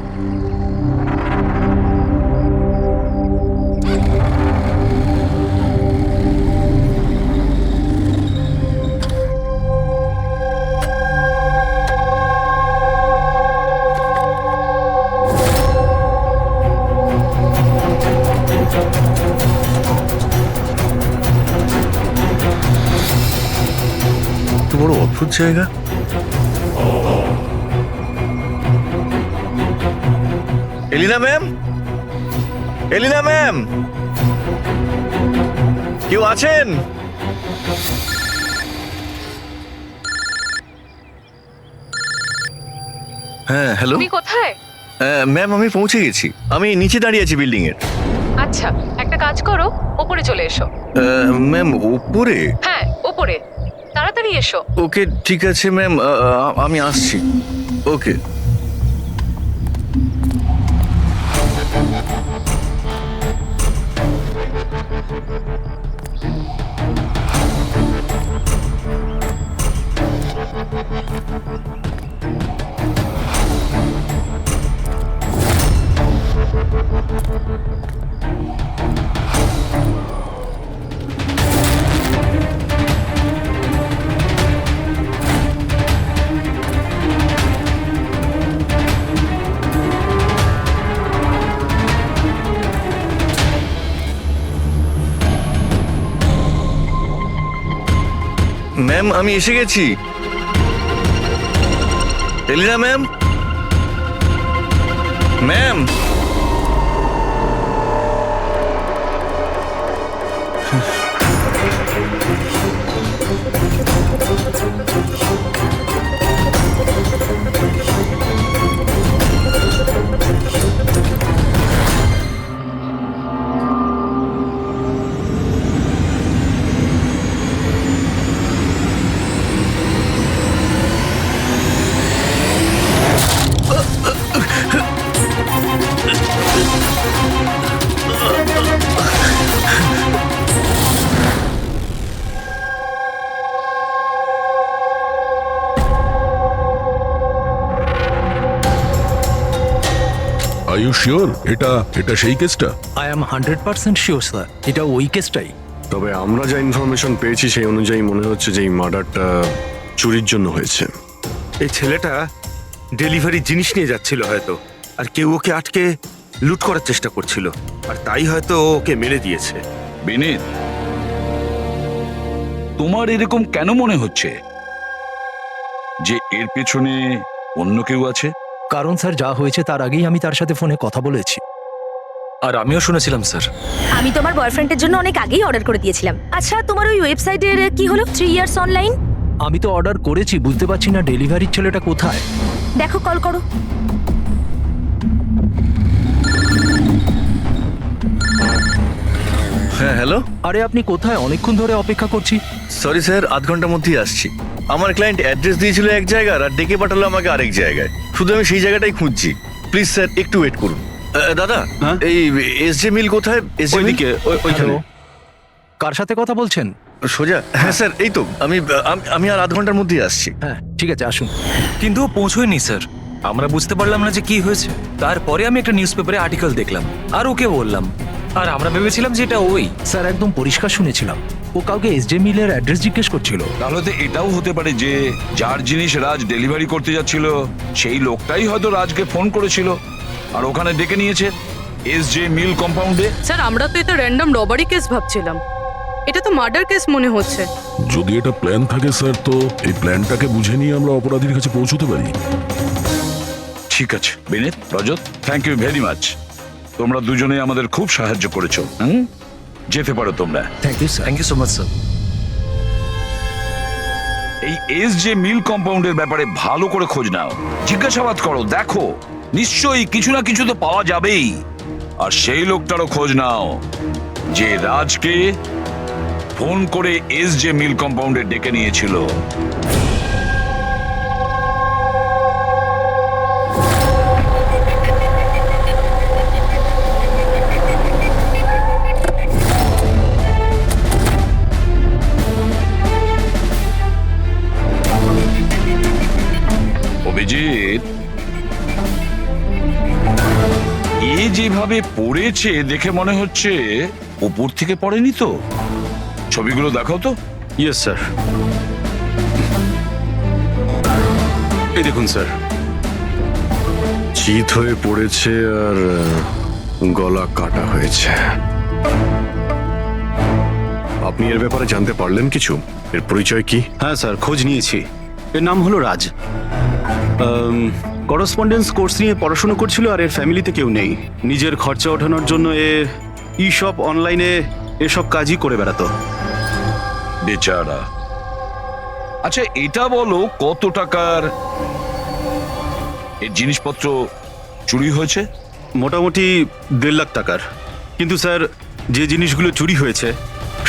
তো বড় অদ্ভুত জায়গা। এলিনা ম্যাম, এলিনা ম্যাম, কেউ আছেন? হ্যাঁ হ্যালো। তুমি কোথায়? ম্যাম আমি পৌঁছে গেছি, আমি নিচে দাঁড়িয়ে আছি বিল্ডিং এর। আচ্ছা, একটা কাজ করো, ওপরে চলে এসো। ম্যাম উপরে? হ্যাঁ, ওপরে তাড়াতাড়ি এসো। ওকে ঠিক আছে ম্যাম, আমি আসছি। ওকে। ম্যাম আমি এসে গেছি। Elina ma'am, ma'am are you sure এটা সেই কেসটা? আই এম 100% শিওর স্যার, এটা ওই কেসটাই। তবে আমরা যা ইনফরমেশন পেয়েছি সেই অনুযায়ী মনে হচ্ছে যে এই মার্ডারটা চুরির জন্য হয়েছে। এই ছেলেটা ডেলিভারি জিনিস নিয়ে যাচ্ছিল হয়তো, আর কেউ ওকে আটকে লুট করার চেষ্টা করছিল, আর তাই হয়তো ও ওকে মেরে দিয়েছে। বিনীত, তোমার এরকম কেন মনে হচ্ছে যে এর পেছনে অন্য কেউ আছে? কারণ স্যার যা হয়েছে তার আগেই আমি তার সাথে ফোনে কথা বলেছি, আর আমিও শুনেছিলাম স্যার। আমি তোমার বয়ফ্রেন্ডের জন্য অনেক আগেই অর্ডার করে দিয়েছিলাম। আচ্ছা, তোমার ওই ওয়েবসাইটের কি হলো? 3 ইয়ার্স অনলাইন। আমি তো অর্ডার করেছি, বুঝতে পারছি না ডেলিভারির ছেলেটা কোথায়। দেখো, কল করো। হ্যাঁ হ্যালো। আরে আপনি কোথায়? অনেকক্ষণ ধরে অপেক্ষা করছি। সরি স্যার, আধ ঘন্টার মধ্যেই আসছি। আমার ক্লায়েন্ট অ্যাড্রেস দিয়েছিল এক জায়গার, আর ডেকে পাঠালো আমাকে আরেক জায়গায়। শুধু আমি সেই জায়গাটাই খুঁজছি। প্লিজ স্যার একটু ওয়েট করুন। দাদা, এই এসজে মিল কোথায়? এসজে মিল ওইখানে। কার সাথে কথা বলছেন? সোজা? হ্যাঁ স্যার, এই তো আমি আর আধ ঘন্টার মধ্যেই আসছি। হ্যাঁ ঠিক আছে, আসুন। কিন্তু ও পৌঁছয়নি স্যার, আমরা বুঝতে পারলাম না যে কি হয়েছে। তারপরে আমি একটা নিউজ পেপারে আর্টিকেল দেখলাম আর ওকে বললাম, আর আমরা ভেবেছিলাম যে এটা ওই। স্যার একদম পরিষ্কার শুনেছিলাম, ও কাউকে এসজে মিলের অ্যাড্রেস জিজ্ঞেস করছিল। তাহলে তো এটাও হতে পারে যে যার জিনিস রাজ ডেলিভারি করতে যাচ্ছিল সেই লোকটাই হয়তো রাজকে ফোন করেছিল আর ওখানে ডেকে নিয়েছে এসজে মিল কম্পাউন্ডে। স্যার আমরা তো এটা র্যান্ডম রবারি কেস ভাবছিলাম, এটা তো মার্ডার কেস মনে হচ্ছে। যদি এটা প্ল্যান থাকে স্যার, তো এই প্ল্যানটাকে বুঝে নিয়ে আমরা অপরাধীর কাছে পৌঁছতে পারি। ঠিক আছে Vineet, Rajat, thank you very much. তোমরা দুজনে আমাদের খুব সাহায্য করেছো। যেতে পারো তোমরা। Thank you sir. Thank you so much sir. এই এসজে মিল কম্পাউন্ডের ব্যাপারে ভালো করে খোঁজ নাও, জিজ্ঞাসাবাদ করো, দেখো নিশ্চয়ই কিছু না কিছু তো পাওয়া যাবেই। আর সেই লোকটারও খোঁজ নাও যে রাজকে ফোন করে এসজে মিল কম্পাউন্ডে ডেকে নিয়েছিল। অভিজিৎ, এ যেভাবে পড়েছে দেখে মনে হচ্ছে উপর থেকে পড়েনি তো। ছবিগুলো দেখাও তো। Yes sir. এই দেখুন স্যার, চিত হয়ে পড়েছে আর গলা কাটা হয়েছে। আপনি এর ব্যাপারে জানতে পারলেন কিছু? এর পরিচয় কি? হ্যাঁ স্যার, খোঁজ নিয়েছি। এর নাম হলো রাজ। করসপন্ডেন্স কোর্স নিয়ে পড়াশোনা করছিল আর এর ফ্যামিলিতে কেউ নেই। নিজের খরচা ওঠানোর জন্য ই শপ অনলাইনে এসব কাজই করে বেড়াতো। বেচারা। আচ্ছা এটা বলো, কত টাকার এর জিনিসপত্র চুরি হয়েছে? মোটামুটি 1.5 লাখ টাকার। কিন্তু স্যার, যে জিনিসগুলো চুরি হয়েছে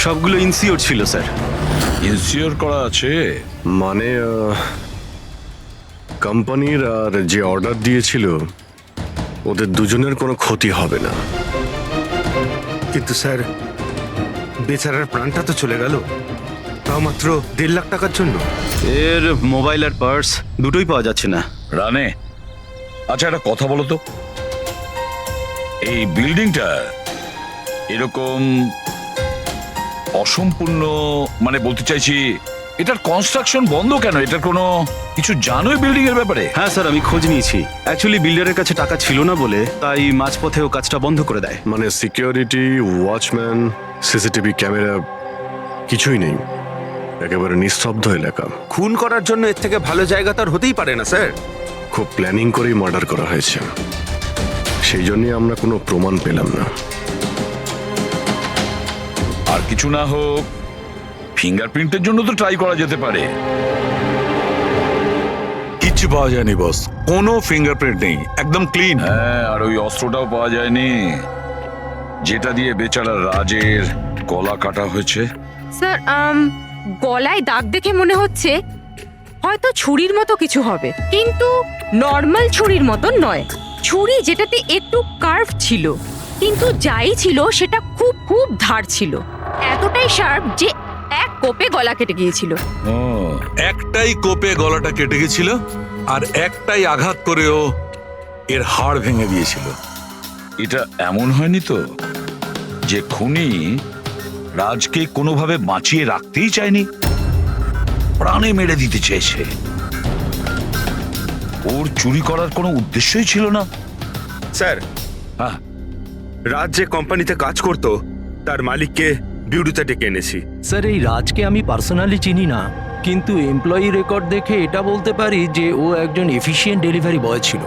সবগুলো ইনসিওর ছিল স্যার। ইনসিওর করা আছে? মানে কোম্পানির আর যে অর্ডার দিয়েছিল ওদের দুজনের কোনো ক্ষতি হবে না। কিন্তু স্যার, বেচারার প্রাণটা তো চলে গেল, তাও মাত্র 1.5 লাখ টাকার জন্য। এর মোবাইল আর পার্স দুটোই পাওয়া যাচ্ছে না। রানে, আচ্ছা একটা কথা বলো তো, এই বিল্ডিংটা এরকম অসম্পূর্ণ, মানে বলতে চাইছি এটার কনস্ট্রাকশন বন্ধ কেন? এটার কোনো কিছু জানোই বিল্ডিং এর ব্যাপারে? হ্যাঁ স্যার, আমি খোঁজ নিয়েছি। অ্যাকচুয়ালি বিল্ডারের কাছে টাকা ছিল না বলে তাই মাঝপথে ও কাজটা বন্ধ করে দেয়। মানে সিকিউরিটি, ওয়াচম্যান, সিসিটিভি ক্যামেরা কিছুই নেই, একেবারে নিস্তব্ধ এলাকা। খুন করার জন্য এর থেকে ভালো জায়গা তো আর হতেই পারে না স্যার। খুব প্ল্যানিং করেই মার্ডার করা হয়েছে, সেই জন্যই আমরা কোনো প্রমাণ পেলাম না। আর কিছু না হোক ফিঙ্গারপ্রিন্টের জন্য তো ট্রাই করা যেতে পারে। কিচ্ছু পাওয়া যায়নি বস, কোনো ফিঙ্গারপ্রিন্ট নেই, একদম ক্লিন। হ্যাঁ, আর ওই অস্ত্রটাও পাওয়া যায়নি যেটা দিয়ে বেচারা রাজের গলা কাটা হয়েছে। স্যার, গলায় দাগ দেখে মনে হচ্ছে হয়তো ছুরির মতো কিছু হবে, কিন্তু নর্মাল ছুরির মতো নয়। ছুরি যেটাতে একটু কার্ভ ছিল, কিন্তু যাই ছিল সেটা খুব খুব ধার ছিল, এতটাই শার্প যে এক কোপে গলা কেটে গিয়েছিল। একটাই কোপে গলাটা কেটে গেছিল আর একটাই আঘাত করেও এর হাড় ভেঙে দিয়েছিল। এটা এমন হয়নি তো যে খুনি রাজকে কোনোভাবে বাঁচিয়ে রাখতেই চায়নি, প্রাণে মেরে দিতে চেয়েছে? ওর চুরি করার কোনো উদ্দেশ্যই ছিল না। স্যার, হ্যাঁ, রাজ যে কোম্পানিতে কাজ করতো তার মালিককে বিউরোতে ডেকে এনেছি। স্যার, এই রাজকে আমি পার্সোনালি চিনি না, কিন্তু এমপ্লয়ি রেকর্ড দেখে এটা বলতে পারি যে ও একজন এফিশিয়েন্ট ডেলিভারি বয় ছিল।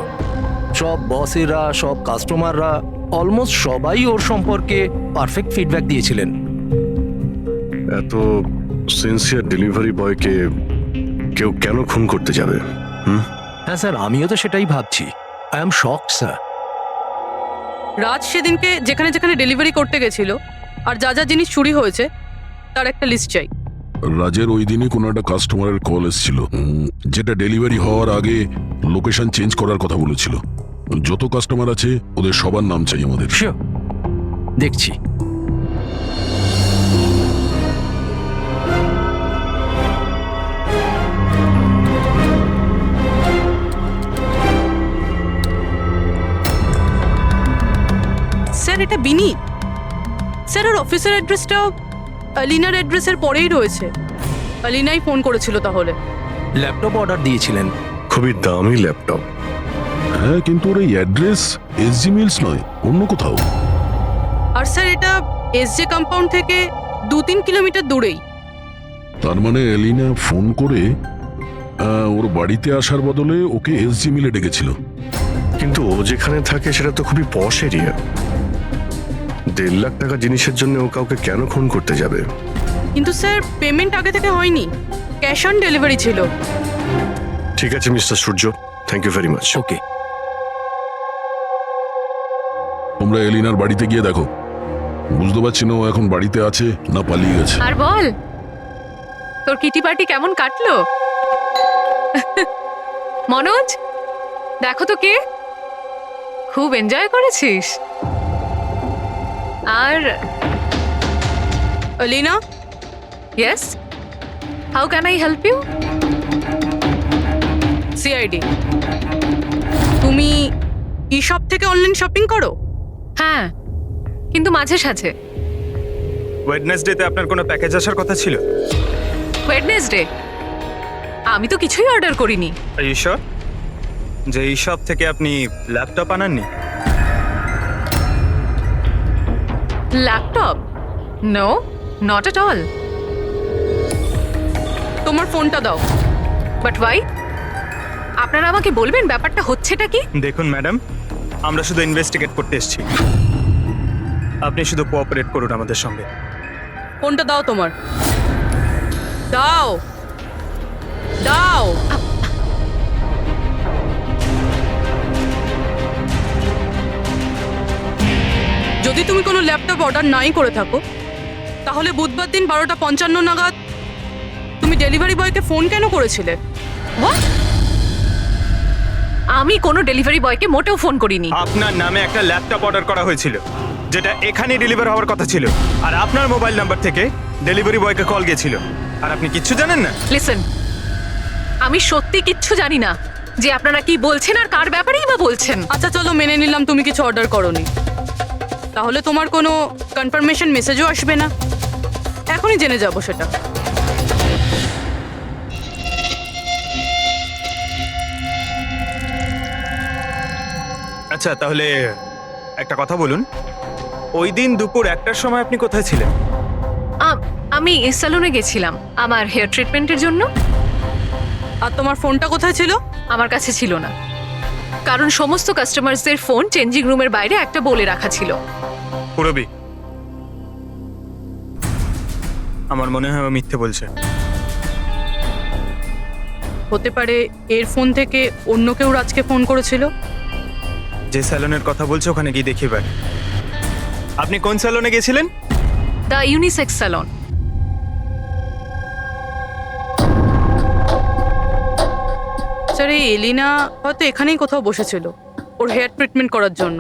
সব বসেরা, সব কাস্টমাররা, অলমোস্ট সবাই ওর সম্পর্কে পারফেক্ট ফিডব্যাক দিয়েছিলেন। এত সিনসিয়ার ডেলিভারি বয়কে কেউ কেন খুন করতে যাবে? হ্যাঁ স্যার, আমিও তো সেটাই ভাবছি। I am shocked sir. Raj সেদিনকে যেখানে যেখানে ডেলিভারি করতে গেছিল আর যা যা জিনিস চুরি হয়েছে তার একটা লিস্ট চাই। রাজের ওই দিনই কোনো একটা কাস্টমারের কল এসেছিল, যেটা ডেলিভারি হওয়ার আগে লোকেশন চেঞ্জ করার কথা বলেছিল। যত কাস্টমার আছে ওদের সবার নাম চাই আমাদের। দেখছি। স্যার, এটা বিনীত। স্যার, ওর অফিসের অ্যাড্রেসটাও আলিনার অ্যাড্রেসের পরেই রয়েছে। আলিনাই ফোন করেছিল তাহলে। ল্যাপটপ অর্ডার দিয়েছিলেন। খুবই দামি ল্যাপটপ। হ্যাঁ, কিন্তু ওর এই অ্যাড্রেস এসজি মিলস নয়, অন্য কোথাও। আর স্যার এটা এসজে কম্পাউন্ড থেকে 2-3 কিলোমিটার দূরেই। তার মানে এলিনা ফোন করে ওর বাড়িতে আসার বদলে ওকে এসজি মিলে ডেকেছিল। কিন্তু ও যেখানে থাকে সেটা তো খুবই পশ এরিয়া। 1.5 লাখ টাকা জিনিসের জন্য ও কাউকে কেন খুন করতে যাবে? কিন্তু স্যার পেমেন্ট আগে থেকে হয়নি, ক্যাশ অন ডেলিভারি ছিল। ঠিক আছে mister Surya, thank you very much. Okay, তোমরা এলিনার বাড়িতে গিয়ে দেখো। বুঝতে পারছি না ও এখন বাড়িতে আছে না পালিয়ে গেছে। আর বল, তোর কিটি পার্টি কেমন কাটলো? মনোজ, দেখো তো কে, খুব এনজয় করেছিস। আর Alina, yes, how can I help you? CID, তুমি ই শপ থেকে অনলাইন শপিং করো? হ্যাঁ, কিন্তু মাঝে সাঝে। ওয়েডনেসডেতে আপনার কোনো প্যাকেজ আসার কথা ছিল? ওয়েডনেসডে আমি তো কিছুই অর্ডার করিনি। আর ইউ শিওর যে এই শপ থেকে আপনি ল্যাপটপ আনাননি? Laptop? No, not at all. তোমার ফোনটা দাও। But why? আপনারা আমাকে বলবেন ব্যাপারটা হচ্ছেটা কি? দেখুন ম্যাডাম, আমরা শুধু ইনভেস্টিগেট করতে এসেছি, আপনি শুধু কোঅপারেট করুন আমাদের সঙ্গে। ফোনটা দাও তোমার, দাও দাও। যদি তুমি কোনো ল্যাপটপ অর্ডার নাই করে থাকো, তাহলে বুধবার দিন 12:55 নাগাদ তুমি ডেলিভারি বয়কে ফোন কেন করেছিলে? What? আমি কোনো ডেলিভারি বয়কে মোটেও ফোন করিনি। আপনার নামে একটা ল্যাপটপ অর্ডার করা হয়েছিল, যেটা এখানে ডেলিভার হওয়ার কথা ছিল, আর আপনার মোবাইল নাম্বার থেকে ডেলিভারি বয়কে কল গিয়েছিল, আর আপনি কিচ্ছু জানেন না। লিসেন, আমি সত্যি কিচ্ছু জানি না যে আপনারা কি বলছেন আর কার ব্যাপারেই বা বলছেন। আচ্ছা চলো মেনে নিলাম তুমি কিছু অর্ডার করোনি, তাহলে তোমার কোনো কনফার্মেশন মেসেজও আসবে না। এখনই জেনে যাবো সেটা। আচ্ছা তাহলে একটা কথা বলুন, ওই দিন দুপুর 1টার সময় আপনি কোথায় ছিলেন? আমি সেলুনে গেছিলাম আমার হেয়ার ট্রিটমেন্টের জন্য। আর তোমার ফোনটা কোথায় ছিল? আমার কাছে ছিল না, কারণ সমস্ত কাস্টমারসদের ফোন চেঞ্জিং রুমের বাইরে একটা বলে রাখা ছিল। পুরবি, আমার মনে হয় ও মিথ্যে বলছে। হতে পারে এর ফোন থেকে অন্য কেউ রাজকে ফোন করেছিল। যে স্যালনের কথা বলছে ওখানে গিয়ে দেখি এবার। আপনি কোন স্যালনে গেছিলেন? The unisex salon. স্যার এই এলিনা হয়তো এখানেই কোথাও বসেছিল ওর হেয়ার ট্রিটমেন্ট করার জন্য।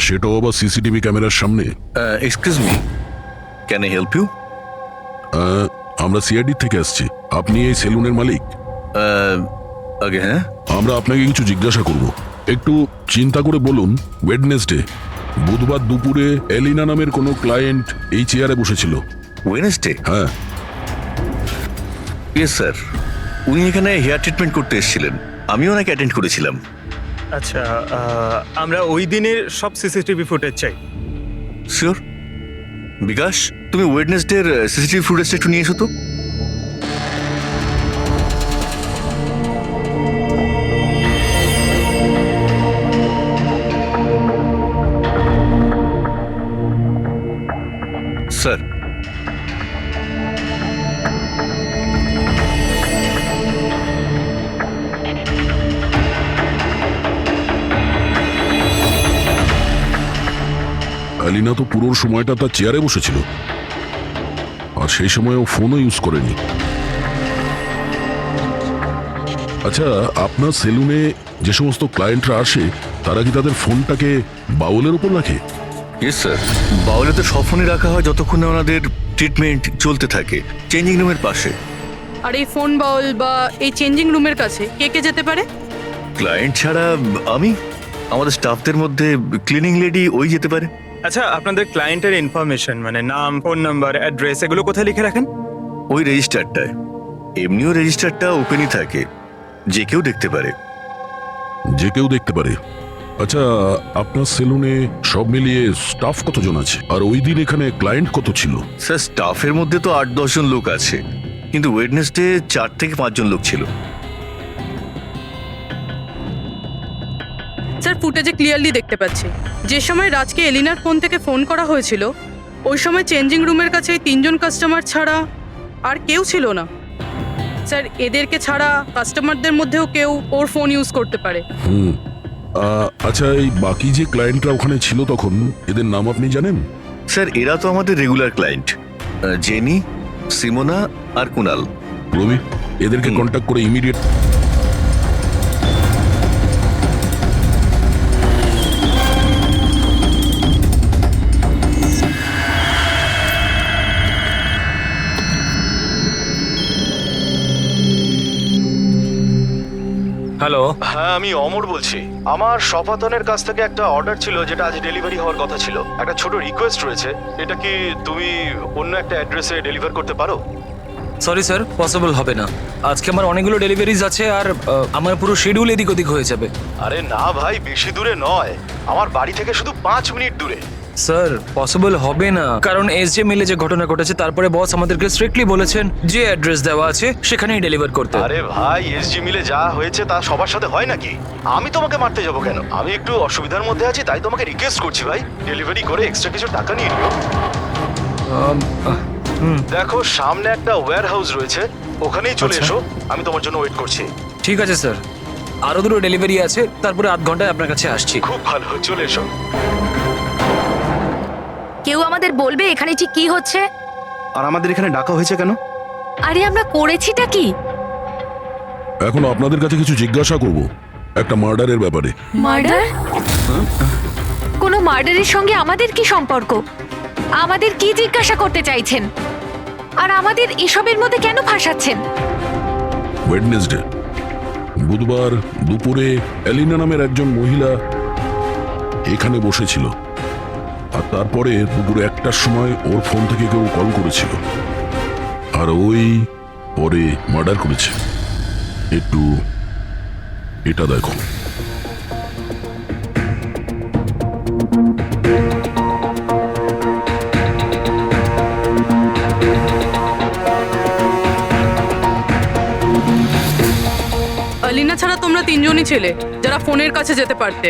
সেটাও আবার সিসিটিভি ক্যামেরার সামনে। Excuse me, can I help you? আমরা সিআইডি থেকে আসছি। আপনি এই সেলুনের মালিক? আগে হ্যাঁ, আমরা আপনাকে কিছু জিজ্ঞাসা করব। একটু চিন্তা করে বলুন, ওয়েডনেসডে বুধবার দুপুরে এলিনা নামের কোনো ক্লায়েন্ট এই চেয়ারে বসেছিল? ওয়েডনেসডে? হ্যাঁ। ইয়েস স্যার, উনি এখানে হেয়ার ট্রিটমেন্ট করতে এসেছিলেন, আমি ওনাকে অ্যাটেন্ড করেছিলাম। আচ্ছা, আমরা ওই দিনের সব সিসিটিভি ফুটেজ চাই। শিওর। বিকাশ, তুমি ওয়েডনেসডের সিসিটিভি ফুটেজটা একটু নিয়ে এসো তো। স্যার, এলিনা তো পুরো সময়টা তার চেয়ারে বসেছিল, আর সেই সময় ও ফোনও ইউজ করেনি। আচ্ছা, আপনার সেলুনে যে সমস্ত ক্লায়েন্টরা আসে তারা কি তাদের ফোনটাকে বাউলের উপর রাখে? ইয়েস স্যার, বাউলে তো সব ফোনই রাখা হয় যতক্ষণ না ওনাদের ট্রিটমেন্ট চলতে থাকে, চেঞ্জিং রুমের পাশে। আর এই ফোন বাউল বা এই চেঞ্জিং রুমের কাছে কে কে যেতে পারে? ক্লায়েন্ট ছাড়া আমি আমাদের স্টাফদের মধ্যে ক্লিনিং লেডি ওই যেতে পারে। আচ্ছা, আপনাদের ক্লায়েন্টের ইনফরমেশন মানে নাম, ফোন নাম্বার, অ্যাড্রেস এগুলো কোথায় লিখে রাখেন? ওই রেজিস্টারটায়। এমনিও রেজিস্টারটা ওপেনই থাকে, যে কেউ দেখতে পারে। যে কেউ দেখতে পারে। আচ্ছা, আপনার সেলুনে সব মিলিয়ে স্টাফ কতজন আছে, আর ওই দিন এখানে ক্লায়েন্ট কত ছিল? স্যার, স্টাফের মধ্যে তো 8-10 জন লোক আছে, কিন্তু ওয়েডনেসডে 4 থেকে 5 জন লোক ছিল। স্যার, ফুটেজে ক্লিয়ারলি দেখতে পাচ্ছি যে সময় রাজকে এলিনার ফোন থেকে ফোন করা হয়েছিল ওই সময় চেঞ্জিং রুমের কাছে এই 3 জন কাস্টমার ছাড়া আর কেউ ছিল না। স্যার, এদেরকে ছাড়া কাস্টমারদের মধ্যেও কেউ ওর ফোন ইউজ করতে পারে। আচ্ছা, এই বাকি যে ক্লায়েন্টরা ওখানে ছিল তখন, এদের নাম আপনি জানেন? স্যার, এরা তো আমাদের রেগুলার ক্লায়েন্ট, জেনি, সিমোনা আর কুনাল। রবি, এদেরকে কন্ট্যাক্ট করে ইমিডিয়েট। হ্যালো। হ্যাঁ, আমি অমর বলছি। আমার সপাতনের কাছ থেকে একটা অর্ডার ছিল যেটা আজ ডেলিভারি হওয়ার কথা ছিল। একটা ছোট রিকোয়েস্ট রয়েছে, এটা কি তুমি অন্য একটা অ্যাড্রেসে ডেলিভার করতে পারো? সরি স্যার, পসিবল হবে না। আজকে আমার অনেকগুলো ডেলিভারিজ আছে আর আমার পুরো শিডিউল এদিক ওদিক হয়ে যাবে। আরে না ভাই, বেশি দূরে নয়, আমার বাড়ি থেকে শুধু 5 মিনিট দূরে। স্যার, পসিবল হবে না, কারণ এসজে মিলে যে ঘটনা ঘটেছে তারপরে বস আমাদেরকে স্ট্রিক্টলি বলেছেন যে অ্যাড্রেস দেওয়া আছে সেখানেই ডেলিভার করতে। আরে ভাই, এসজি মিলে যা হয়েছে তা সবার সাথে হয় নাকি? আমি তোমাকে মারতে যাবো কেন? আমি একটু অসুবিধার মধ্যে আছি, তাই তোমাকে রিকোয়েস্ট করছি ভাই, ডেলিভারি করে এক্সট্রা কিছু টাকা নিয়ে নিও। দেখো, সামনে একটা ওয়্যার হাউস রয়েছে, ওখানেই চলে এসো, আমি তোমার জন্য ওয়েট করছি। ঠিক আছে স্যার, আরো দুটো ডেলিভারি আছে, তারপরে আধ ঘন্টায় আপনার কাছে আসছি। খুব ভালো, চলে এসো। কেউ আমাদের বলবে এখানে ঠিক কি হচ্ছে? আর আমাদের এখানে ডাকা হয়েছে কেন? আরে আমরা করেছিটা কি? এখন আপনাদের কাছে কিছু জিজ্ঞাসা করব একটা মার্ডারের ব্যাপারে। মার্ডার? কোনো মার্ডারের সঙ্গে আমাদের কি সম্পর্ক? আমাদের কি জিজ্ঞাসা করতে চাইছেন? আর আমাদের এসবের মধ্যে কেন ফাঁসাচ্ছেন? ওয়েডনেসডে বুধবার দুপুরে এলিনা নামের একজন মহিলা এখানে বসেছিল, আর তারপরে দুপুরে 1টার সময় ওর ফোন থেকে কেউ কল করেছিল, আর ওই পরে মার্ডার করেছে। একটু এটা দেখো। এলিনা ছাড়া তোমরা 3 জনই ছিলে যারা ফোনের কাছে যেতে পারতে।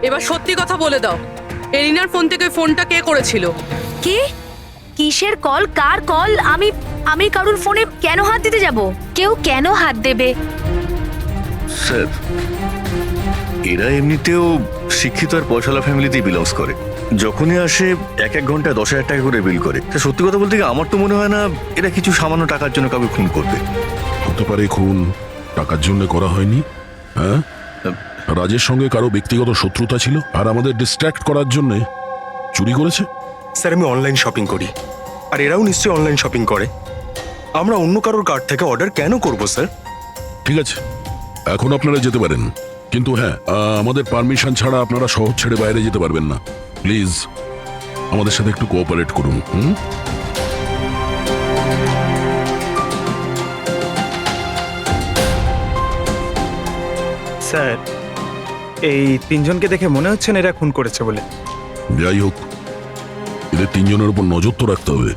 এবার সত্যি কথা বলে দাও, এলিনার ফোন থেকে ফোনটা কে করেছিল? কি? কিসের কল? কার কল? আমি কারুর ফোনে কেন হাত দিতে যাব? কেউ কেন হাত দেবে? স্যার, এরা এমনিতেও শিক্ষিত আর পয়সালা ফ্যামিলিতেই বিলংস করে। যখনই আসে 1-1 ঘন্টায় 10,000 টাকা করে বিল করে। সত্যি কথা বলতে কি, আমার তো মনে হয় না এরা কিছু সামান্য টাকার জন্য কাউকে খুন করবে। হতে পারে খুন টাকার জন্য করা হয়নি। হ্যাঁ, রাজের সঙ্গে কারো ব্যক্তিগত শত্রুতা ছিল আর আমাদের ডিস্ট্র্যাক্ট করার জন্য চুরি করেছে। স্যার, আমি অনলাইন শপিং করি, আর এরাও নিশ্চয়ই অনলাইন শপিং করে। আমরা অন্য কারোর কার্ড থেকে অর্ডার কেন করব স্যার? ঠিক আছে, এখন আপনারা যেতে পারেন, কিন্তু হ্যাঁ, আমাদের পারমিশন ছাড়া আপনারা শহর ছেড়ে বাইরে যেতে পারবেন না। প্লিজ আমাদের সাথে একটু কোঅপারেট করুন। স্যার, এই 3 জনকে দেখে মনে হচ্ছে না এরা খুন করেছে বলে। যাই হোক, এদের 3 জনের উপর নজর তো রাখতে হবে।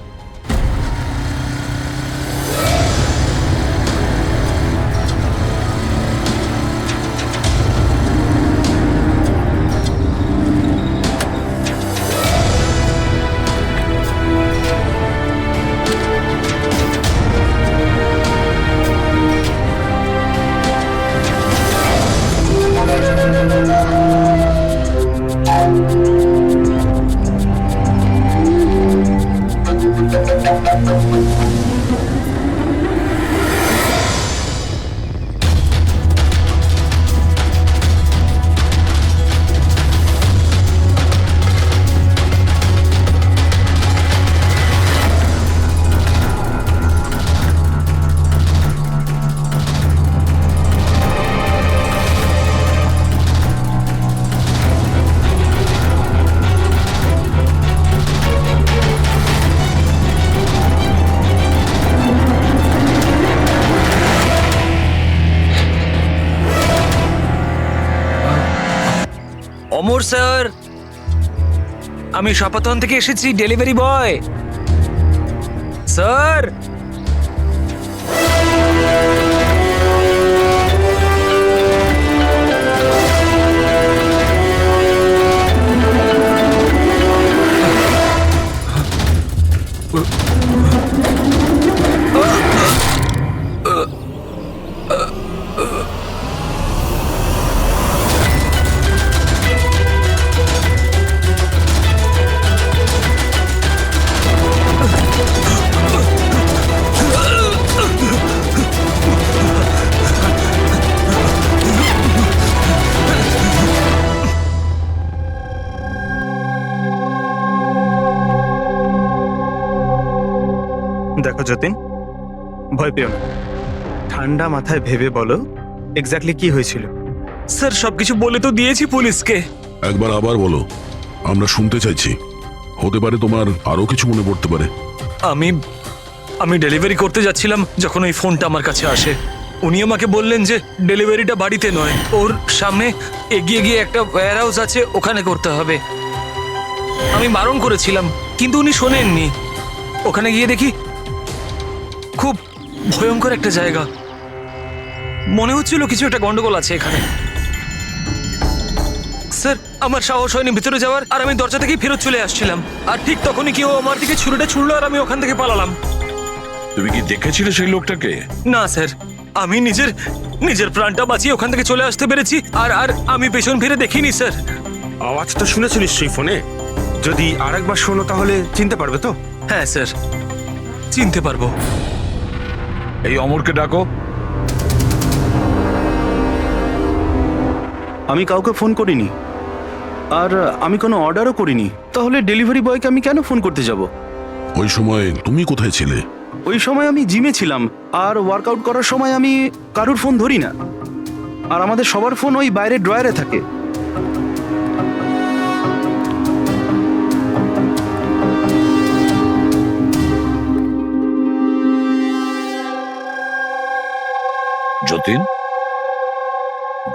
অমর স্যার, আমি শাপাতন থেকে এসেছি, ডেলিভারি বয় স্যার। দেখো যতীন, ভয় পেও না, ঠান্ডা মাথায় ভেবে বলো এক্স্যাক্টলি কি হয়েছিল। স্যার সবকিছু বলে তো দিয়েছি পুলিশকে। একবার আবার বলো, আমরা শুনতে চাইছি। হতে পারে তোমার আরো কিছু মনে পড়তে পারে। আমি ডেলিভারি করতে যাচ্ছিলাম যখন ওই ফোনটা আমার কাছে আসে। উনি আমাকে বললেন যে ডেলিভারিটা বাড়িতে নয়, ওর সামনে এগিয়ে গিয়ে একটা ওয়্যার হাউস আছে, ওখানে করতে হবে। আমি বারণ করেছিলাম কিন্তু উনি শোনেননি। ওখানে গিয়ে দেখি খুব ভয়ঙ্কর একটা জায়গা। মনে হচ্ছিল কিছু একটা গন্ডগোল আছে এখানে। স্যার আমার সাহস হয়নি ভিতরে যাওয়ার, আর আমি দরজা থেকেই ফেরত চলে আসছিলাম। আর ঠিক তখনই কেউ আমার দিকে ছুরিটা ছুড়লো আর আমি ওখান থেকে পালালাম। তুমি কি দেখেছিলে সেই লোকটাকে? না স্যার, আমি নিজের প্রাণটা বাঁচিয়ে ওখান থেকে চলে আসতে পেরেছি। আর আমি পেছন ফিরে দেখিনি স্যার। আওয়াজটা শুনেছো নিশ্চয়ই ফোনে? যদি আরেকবার শোনো তাহলে চিনতে পারবে তো? হ্যাঁ স্যার, চিনতে পারবো। এই অমরকে ডাকো। আমি কাউকে ফোন করিনি, আর আমি কোনো অর্ডারও করিনি। তাহলে ডেলিভারি বয়কে আমি কেন ফোন করতে যাব? ওই সময় তুমি কোথায় ছিলে? ওই সময় আমি জিমে ছিলাম, আর ওয়ার্কআউট করার সময় আমি কারুর ফোন ধরি না। আর আমাদের সবার ফোন ওই বাইরে ড্রয়ারে থাকে। যতীন,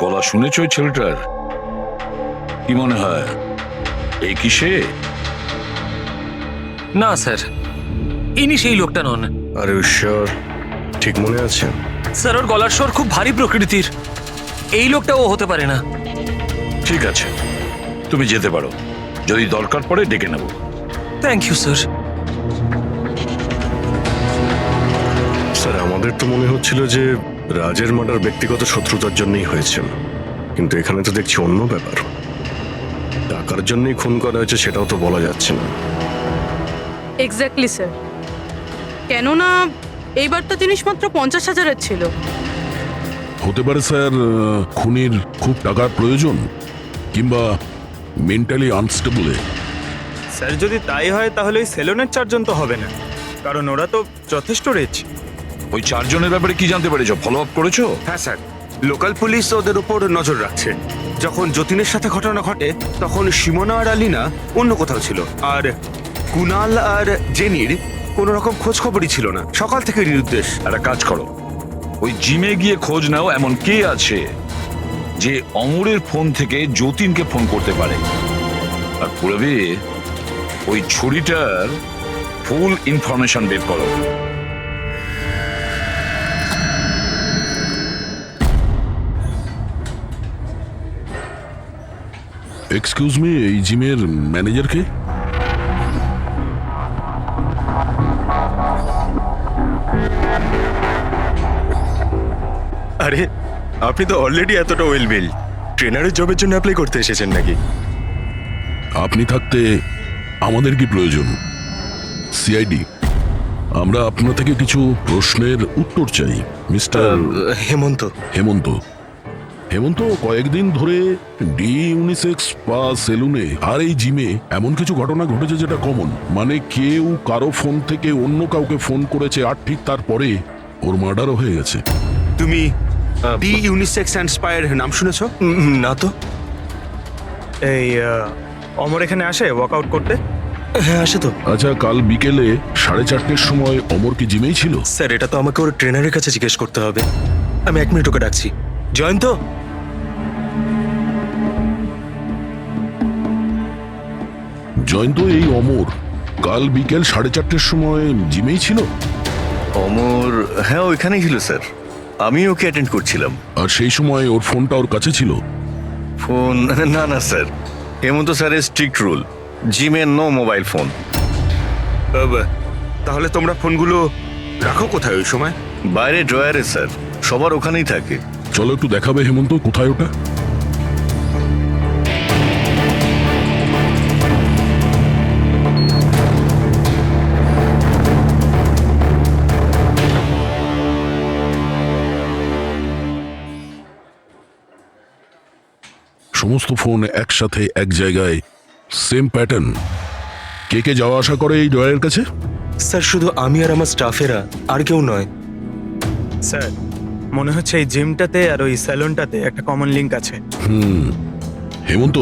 গলা শুনেছ ওই ছেলেটার? কি মনে হয় এই কি সে? না স্যার, ইনি সেই লোকটা নন। আরে ঈশ্বর, ঠিক মনে আছে? স্যার ওর গলার স্বর খুব ভারী প্রকৃতির। এই লোকটা ও হতে পারে না। ঠিক আছে, তুমি যেতে পারো। যদি দরকার পড়ে ডেকে নেব। Thank you sir. স্যার আমাদের তো মনে হচ্ছিল যে রাজের মার্ডার ব্যক্তিগত শত্রুতার জন্যই হয়েছে, কিন্তু এখানে তো দেখছি অন্য ব্যাপার। টাকার জন্যই খুন করা হয়েছে সেটাও তো বলা যাচ্ছে না। এক্স্যাক্টলি স্যার, কেননা এইবারটা জিনিসমাত্র 50,000-এর ছিল। হতে পারে স্যার খুনির খুব টাকার প্রয়োজন, কিংবা মেন্টালি আনস্টেবল। স্যার যদি তাই হয় তাহলে ওই সেলুনের 4 জন তো হবে না, কারণ ওরা তো যথেষ্ট রিচ। ওই 4 জনের ব্যাপারে কি জানতে পেরেছো? ফলো আপ করেছো? হ্যাঁ স্যার, লোকাল পুলিশ ওদের উপর নজর রাখছে। যখন যতীনের সাথে ঘটনা ঘটে তখন সিমোনা আর আলিনা অন্য কোথাও ছিল, আর কুনাল আর জেনির কোনো রকম খোঁজ খবরই ছিল না। সকাল থেকে নিরুদ্দেশ। একটা কাজ করো, ওই জিমে গিয়ে খোঁজ নাও এমন কে আছে যে অমরের ফোন থেকে যতীনকে ফোন করতে পারে। আর পুরবি ওই ছুরিটার ফুল ইনফরমেশন বের করো। এক্সকিউজ মি, এই জিমের ম্যানেজার কে? আরে আপনি তো অলরেডি এতটা ওয়েল বিল্ড, ট্রেনারের জবের জন্য অ্যাপ্লাই করতে এসেছেন নাকি? আপনি থাকতে আমাদের কি প্রয়োজন? সিআইডি, আমরা আপনার থেকে কিছু প্রশ্নের উত্তর চাই। মিস্টার হেমন্ত। হেমন্ত হেমন্ত কয়েকদিন ধরে ডি ইউনিসেক্স স্পা সেলুনে আর এই জিমে এমন কিছু ঘটনা ঘটেছে যেটা কমন। মানে কেউ কারো ফোন থেকে অন্য কাউকে ফোন করেছে, আর ঠিক তারপরে ওর মার্ডারও হয়ে গেছে। তুমি ডি ইউনিসেক্স অ্যান্ড স্পায়ার নাম শুনেছো? না তো। এই অমর এখানে আসে ওয়ার্কআউট করতে? হ্যাঁ আসে তো। আচ্ছা, কাল বিকেলে 4:30-র সময় অমর কি জিমেই ছিল? স্যার এটা তো আমাকে ওর ট্রেনারের কাছে জিজ্ঞেস করতে হবে। আমি 1 মিনিট ওকে ডাকছি। জয়ন্ত, জয়ন্ত, এই অমর কাল বিকেল 4:30টার সময় জিমেই ছিল? অমর, হ্যাঁ ওইখানেই ছিল স্যার, আমি ওকে অ্যাটেন্ড করছিলাম। আর সেই সময় ওর ফোনটা ওর কাছে ছিল? ফোন না না স্যার, হেমন্ত স্যারের স্ট্রিক্ট রুল, জিমে নো মোবাইল ফোন। তাহলে তোমরা ফোনগুলো রাখো কোথায় ওই সময়? বাইরে ড্রয়ারে স্যার, সবার ওখানেই থাকে। চলো একটু দেখাবে হেমন্ত, কোথায় ওটা? সমস্ত ফোন একসাথে এক জায়গায়, সেম প্যাটার্ন। কে কে যাওয়া আসা করে এই ড্রয়ারের কাছে? স্যার শুধু আমি আর আমার স্টাফেরা, আর কেউ নয়। স্যার মনে হচ্ছে এই জিমটাতে আর ওই স্যালুনটাতে একটা কমন লিংক আছে। হেমন্ত,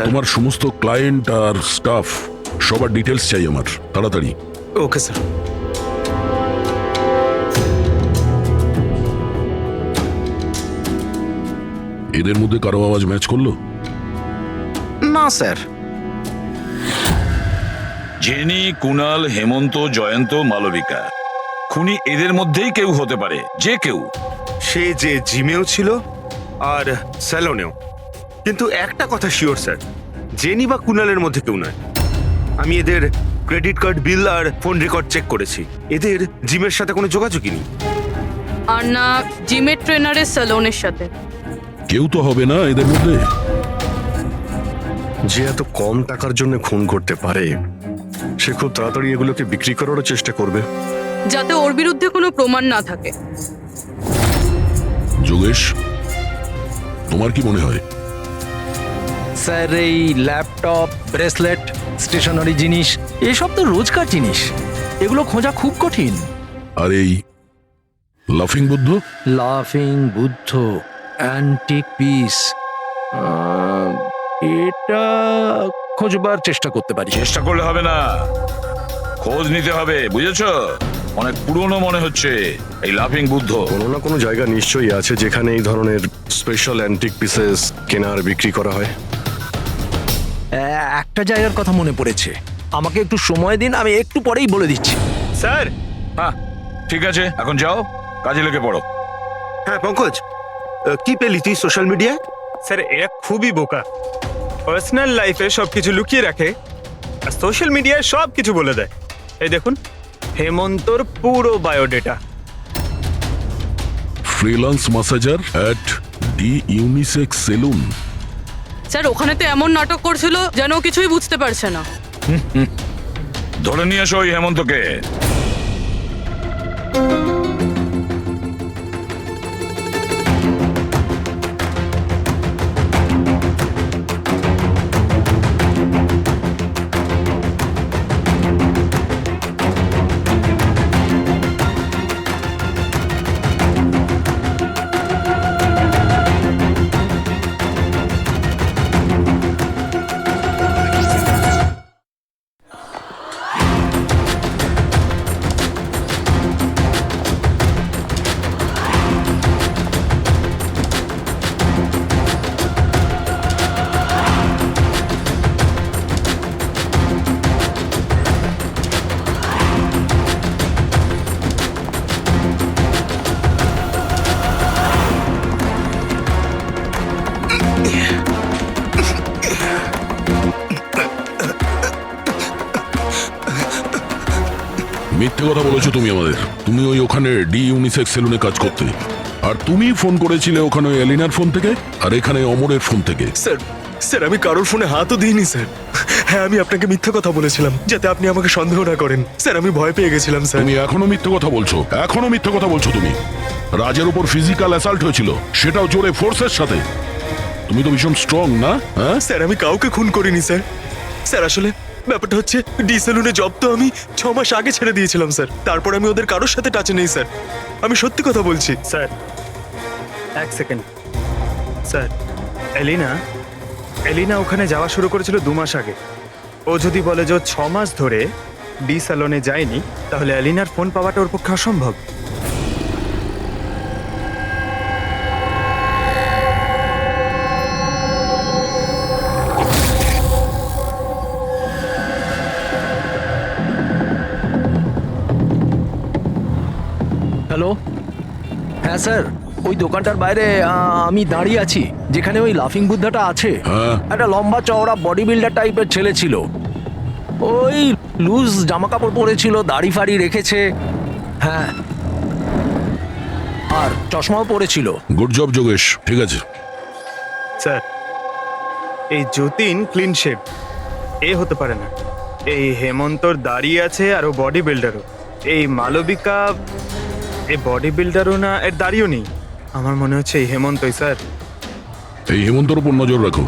তোমার সমস্ত ক্লায়েন্ট আর স্টাফ সবার ডিটেলস চাই আমার, তাড়াতাড়ি। Okay sir. এদের মধ্যে কারো আওয়াজ ম্যাচ করলো? না স্যার। জেনি, কুনাল, হেমন্ত, জয়ন্ত, মালবিকা, খুনি এদের মধ্যেই কেউ হতে পারে, যে কেউ। সে যে জিমেও ছিল আর স্যালনেও। কিন্তু একটা কথা শিওর স্যার, জেনি বা কুনালের মধ্যে কেউ নয়। আমি এদের ক্রেডিট কার্ড, বিল আর ফোন রেকর্ড চেক করেছি। এদের জিমের সাথে কোনো যোগাযোগই নেই। আর না জিমের ট্রেনারের স্যালনের সাথে। কেউ তো হবে না এদের মধ্যে। যে এত কম টাকার জন্য খুন করতে পারে, সে খুব তাড়াতাড়ি এগুলোকে বিক্রি করারও চেষ্টা করবে, যাতে ওর বিরুদ্ধে কোনো প্রমাণ না থাকে। যোগেশ, তোমার কি মনে হয়? স্যার এই ল্যাপটপ, ব্রেসলেট, স্টেশনারি জিনিস, এসব তো রোজকার জিনিস, এগুলো খোঁজা খুব কঠিন। আর এই লাফিং বুদ্ধ? লাফিং বুদ্ধ, অ্যান্টিক পিস, এটা খোঁজবার চেষ্টা করতে পারি। চেষ্টা করলে হবে না, খোঁজ নিতে হবে, বুঝেছো? অনেক পুরনো মনে হচ্ছে এই লাফিং বুদ্ধ। কোনো না কোনো জায়গা নিশ্চয়ই আছে যেখানে এই ধরনের স্পেশাল অ্যান্টিক পিসেস কেনা আর বিক্রি করা হয়। একটা জায়গার কথা মনে পড়েছে, আমাকে একটু সময় দিন, আমি একটু পরেই বলে দিচ্ছি। স্যার। হ্যাঁ ঠিক আছে, এখন যাও, কাজে লেগে পড়ো। হ্যাঁ পঙ্কজ, কি পেলি তুই সোশ্যাল মিডিয়ায়? স্যার এরা খুবই বোকা, পার্সোনাল লাইফে সবকিছু লুকিয়ে রাখে আর সোশ্যাল মিডিয়ায় সব কিছু বলে দেয়। এই দেখুন হেমন্তর পুরো biodata. Freelance massager at the unisex salon. Sir ওখানে তো এমন নাটক করছিল যেন ও কিছুই বুঝতে পারছে না। ধরে নিয়ে এসো ওই হেমন্তকে। মিথ্যে কথা বলেছো তুমি আমাদের। তুমি ওই ওখানে ডি ইউনিসেক্স সেলুনে কাজ করতে, আর তুমি ফোন করেছিলে ওখানে এলিনার ফোন থেকে আর এখানে অমরের ফোন থেকে। স্যার স্যার আমি কারোর ফোনে হাতও দিইনি স্যার। হ্যাঁ আমি আপনাকে মিথ্যে কথা বলেছিলাম যাতে আপনি আমাকে সন্দেহ না করেন। স্যার আমি ভয় পেয়ে গেছিলাম স্যার। তুমি এখনো মিথ্যে কথা বলছো, এখনো মিথ্যে কথা বলছো তুমি। রাজের উপর ফিজিক্যাল অ্যাসাল্ট হয়েছিল, সেটাও জোরে ফোর্সের সাথে। তুমি তো ভীষণ স্ট্রং না? হ্যাঁ স্যার আমি কাউকে খুন করিনি স্যার। স্যার আসলে ব্যাপারটা হচ্ছে ডি সেলুনে জব তো আমি 6 মাস আগে ছেড়ে দিয়েছিলাম স্যার। তারপর আমি ওদের কারোর সাথে টাচে নেই স্যার, আমি সত্যি কথা বলছি স্যার। এক সেকেন্ড স্যার, এলিনা ওখানে যাওয়া শুরু করেছিল 2 মাস আগে। ও যদি বলে যে 6 মাস ধরে ডি স্যালনে যায়নি, তাহলে এলিনার ফোন পাওয়াটা ওর পক্ষে অসম্ভব। হ্যালো, হ্যাঁ স্যার, ওই দোকানটার বাইরে আমি দাঁড়িয়ে আছি, যেখানে ওই লাফিং বুদ্ধাটা আছে। একটা লম্বা চওড়া বডি বিল্ডার টাইপের ছেলে ছিল, ওই লুজ জামা কাপড় পরেছিল, দাড়ি ফাড়ি রেখেছে, হ্যাঁ, আর চশমাও পরেছিল। গুড জব যোগেশ, ঠিক আছে। স্যার, এই যতীন ক্লিন শেভ এ হতে পারে না। এই হেমন্তর দাঁড়িয়ে আছে আর ও বডি বিল্ডারও। এই মালবিকা এ বডি বিল্ডারও না, এর দাঁড়িয়েও নেই। আমার মনে হচ্ছে এই হেমন্তই স্যার। এই হেমন্তর উপর নজর রাখো।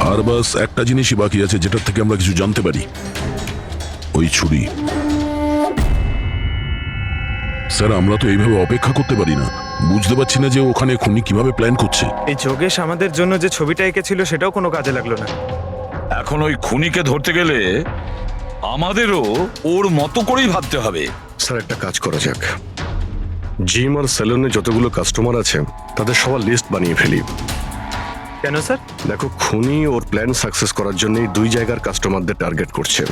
আর বাস একটা জিনিসই বাকি আছে যেটার থেকে আমরা কিছু জানতে পারি, ওই ছুরি। স্যার, আমরা তো এইভাবে অপেক্ষা করতে পারি না। বুঝতে পারছি না যে ওখানে খুনি কিভাবে প্ল্যান করছে। এই যোগেশ আমাদের জন্য যে ছবিটা এঁকেছিল সেটাও কোনো কাজে লাগলো না। এখন ওই খুনিকে ধরতে গেলে আমাদেরও ওর মতো করেই ভাবতে হবে। স্যার, একটা কাজ করা যাক, জিম আর সেলুনে যতগুলো কাস্টমার আছে তাদের সবার লিস্ট বানিয়ে ফেলি। কেন স্যার? দেখো, খুনি ওর প্ল্যান সাকসেস করার জন্যই দুই জায়গার কাস্টমারদের টার্গেট করছে।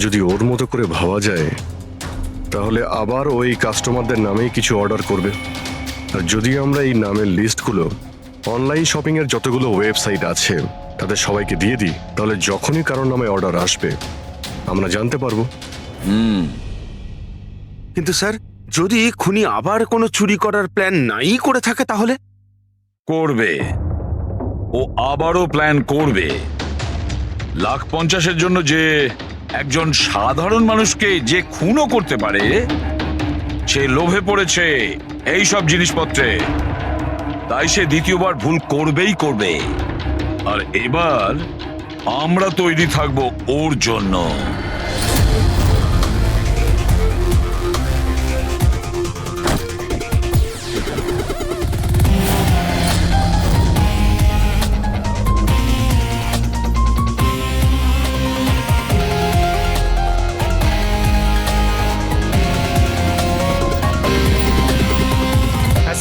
যদি ওর মতো করে ভাবা যায় তাহলে আবার ওই কাস্টমারদের নামেই কিছু অর্ডার করবে। আর যদি আমরা এই নামের লিস্টগুলো অনলাইন শপিং এর যতগুলো ওয়েবসাইট আছে তাদের সবাইকে দিয়ে দিই, তাহলে যখনই কারোর নামে অর্ডার আসবে আমরা জানতে পারবো। কিন্তু স্যার, যদি খুনি আবার কোনো চুরি করার প্ল্যান নাই করে থাকে তাহলে? করবে, ও আবারও প্ল্যান করবে। 1,50,000-এর জন্য যে একজন সাধারণ মানুষকে যে খুনও করতে পারে, সে লোভে পড়েছে এই সব জিনিসপত্রে, তাই সে দ্বিতীয়বার ভুল করবেই করবে। আর এবার আমরা তৈরি থাকবো ওর জন্য।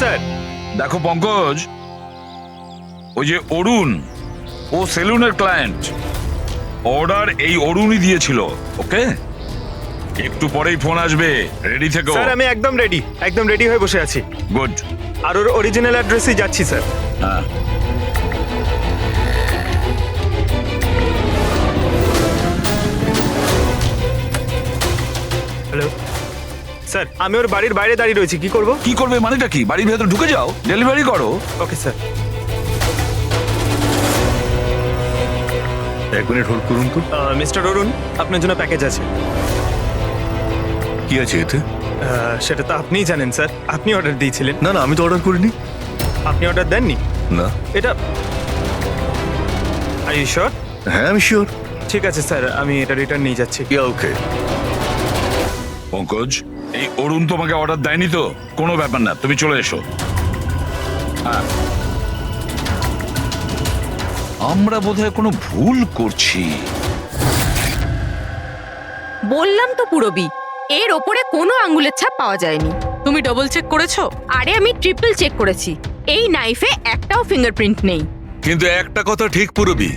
স্যার, দেখো পঙ্কজ, ওই যে অরুণ, ও সেলুনের ক্লায়েন্ট, অর্ডার এই অরুণই দিয়েছিল। ওকে, একটু পরেই ফোন আসবে, রেডি থেকো। স্যার, আমি একদম রেডি হয়ে বসে আছি। গুড। আর ওর অরিজিনাল অ্যাড্রেসেই যাচ্ছি স্যার। হ্যাঁ, হ্যালো স্যার, আমি ওর বাড়ির বাইরে দাঁড়িয়ে রয়েছি। কি করব? কি করবে মানেটা কি? বাড়ির ভেতর ঢুকে যাও, ডেলিভারি করো। Okay sir. এক মিনিট হোল্ড করুন তো। মিস্টার অরুণ, আপনার জন্য প্যাকেজ আছে। কি আছে এতে? সেটা তো আপনিই জানেন স্যার, আপনি অর্ডার দিয়েছিলেন। না না, আমি তো অর্ডার করিনি। আপনি অর্ডার দেননি? না। এটা আর ইউ শিওর? হ্যাঁ, আমি শিওর। ঠিক আছে স্যার, আমি এটা রিটার্ন নিয়ে যাচ্ছি। ওকে। পঙ্কজ, এই অরুণ তোমাকে অর্ডার দেয়নি তো? কোনো ব্যাপার না, তুমি চলে এসো। হ্যাঁ, আমরা বোধহয় কোনো ভুল করছি। বললাম তো পুরবি, এর ওপরে কোনো আঙ্গুলের ছাপ পাওয়া যায়নি। তুমি ডবল চেক করেছো? আরে আমি ট্রিপল চেক করেছি, এই নাইফে একটাও ফিঙ্গারপ্রিন্ট নেই। কিন্তু একটা কথা ঠিক পুরবি,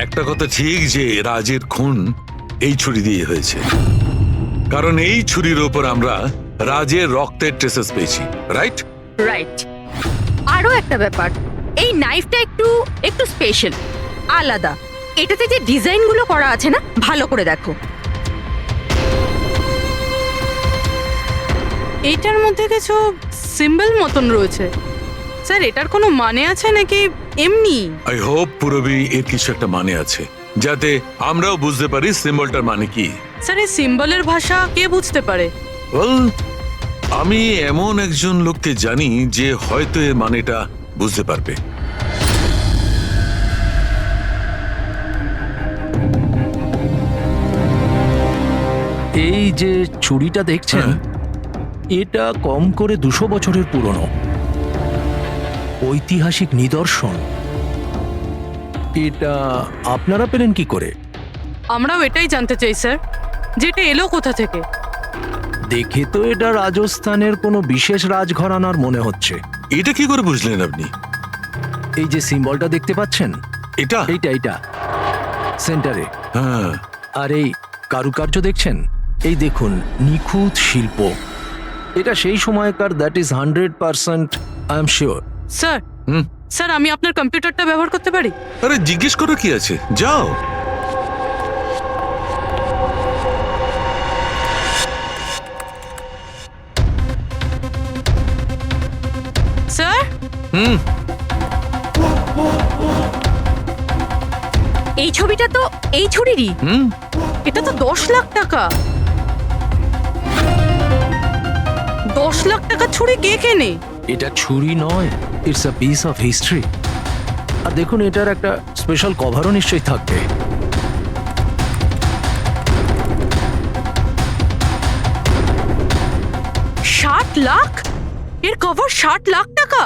একটা কথা ঠিক যে রাজের খুন এই ছুরি দিয়ে হয়েছে, কারণ এই ছুরির ওপর আমরা রাজের রক্তের ট্রেসেস পেয়েছি। রাইট? রাইট। আরো একটা ব্যাপার, এই নাইফটা একটু স্পেশাল, আলাদা। এটাতে যে ডিজাইনগুলো করা আছে না, ভালো করে দেখো। এইটার মধ্যে কিছু সিম্বল মতন রয়েছে। স্যার, এটার কোনো মানে আছে নাকি এমনি? আই হোপ পুরবি এর কিছু একটা মানে আছে, যাতে আমরাও বুঝতে পারি সিম্বলটার মানে কি। স্যার, এই সিম্বলের ভাষা কে বুঝতে পারে? আমি এমন একজন লোককে জানি যে হয়তো এর মানেটা বুঝতে পারবে। এই যে ছুরিটা দেখছেন, এটা কম করে 200 বছরের পুরনো ঐতিহাসিক নিদর্শন। এটা আপনারা পেলেন কি করে? আমরাও এটাই জানতে চাই স্যার, যে এটা এলো কোথা থেকে। দেখে তো এটা রাজস্থানের কোনো বিশেষ রাজঘরানার মনে হচ্ছে। এটা কি করে বুঝলেন আপনি? এই যে সিম্বলটা দেখতে পাচ্ছেন, এটা এইটা সেন্টারে। হ্যাঁ। আর এই কারুকার্য দেখছেন? এই দেখুন, নিখুঁত শিল্প। এটা সেই সময়কার, that is 100%, I am sure. Sir sir আমি আপনার কম্পিউটারটা ব্যবহার করতে পারি? আরে জিজ্ঞেস করো কি আছে, যাও। স্যার এই ছবিটা তো এই ছুরিরই। এটা তো 10 লাখ টাকা। 10 লাখ টাকা ছুরি কে কেনে? এটা ছুরি নয়, it's a piece of history. আর দেখুন, এটার একটা স্পেশাল কভারও নিশ্চয়ই থাকবে। লাখ? এর কভার 60 লাখ টাকা?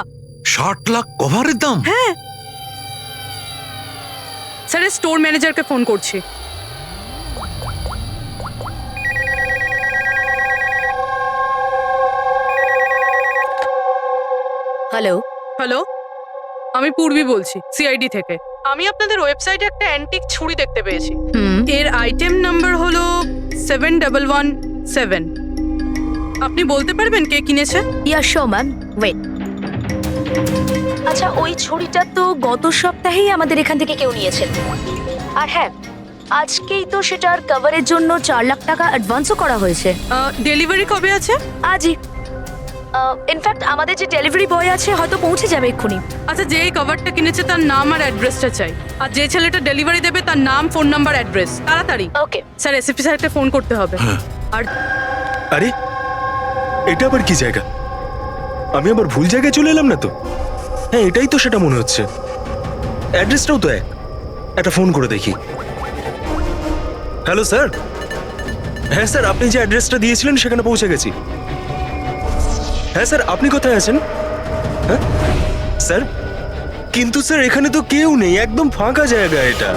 60 লাখ কভারের দাম? হ্যাঁ স্যার, স্টোর ম্যানেজারকে ফোন করছি। হ্যালো হ্যালো, আমি পূর্বী বলছি, সিআইডি থেকে। আমি আপনাদের ওয়েবসাইটে একটা অ্যান্টিক ছুরি দেখতে পেয়েছি। এর আইটেম নাম্বার হলো 7117। আপনি বলতে পারবেন কে কিনেছে? ইয়া শো ম্যাম, ওয়েট। আচ্ছা, ওই ছুরিটা তো গত সপ্তাহেই আমাদের এখান থেকে কেউ নিয়েছে। আর হ্যাঁ, আজকেই তো সেটার কভারের জন্য 4 লাখ টাকা অ্যাডভান্সও করা হয়েছে। ডেলিভারি কবে আছে? আজই। ইনফ্যাক্ট আমাদের যে ডেলিভারি বয় আছে হয়তো পৌঁছে যাবে এক্ষুনি। আচ্ছা, যে এই কভারটা কিনেছে তার নাম আর অ্যাড্রেসটা চাই। আর যে ছেলেটা ডেলিভারি দেবে তার নাম, ফোন নাম্বার, অ্যাড্রেস। তাড়াতাড়ি। ওকে স্যার, এসপি স্যারকে ফোন করতে হবে। আর আরে এটা আবার কি জায়গা? আমি আবার ভুল জায়গায় চলে এলাম না তো? হ্যাঁ, এটাই তো সেটা মনে হচ্ছে। অ্যাড্রেসটাও তো এক। একটা ফোন করে দেখি। Hello sir. হ্যাঁ স্যার, আপনি যে অ্যাড্রেসটা দিয়েছিলেন সেখানে পৌঁছে গেছি। হ্যাঁ স্যার, আপনি কোথায় আছেন? হ্যাঁ স্যার, কিন্তু স্যার এখানে তো কেউ নেই, একদম ফাঁকা জায়গা এটা।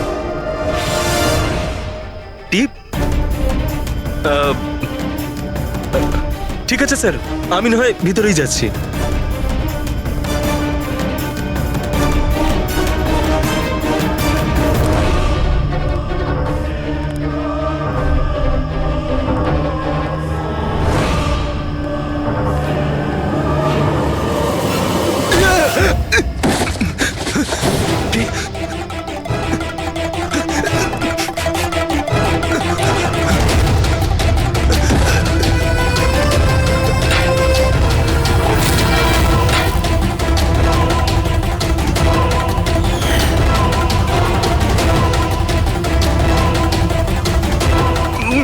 টিপ? ঠিক আছে স্যার, আমি না হয় ভিতরেই যাচ্ছি।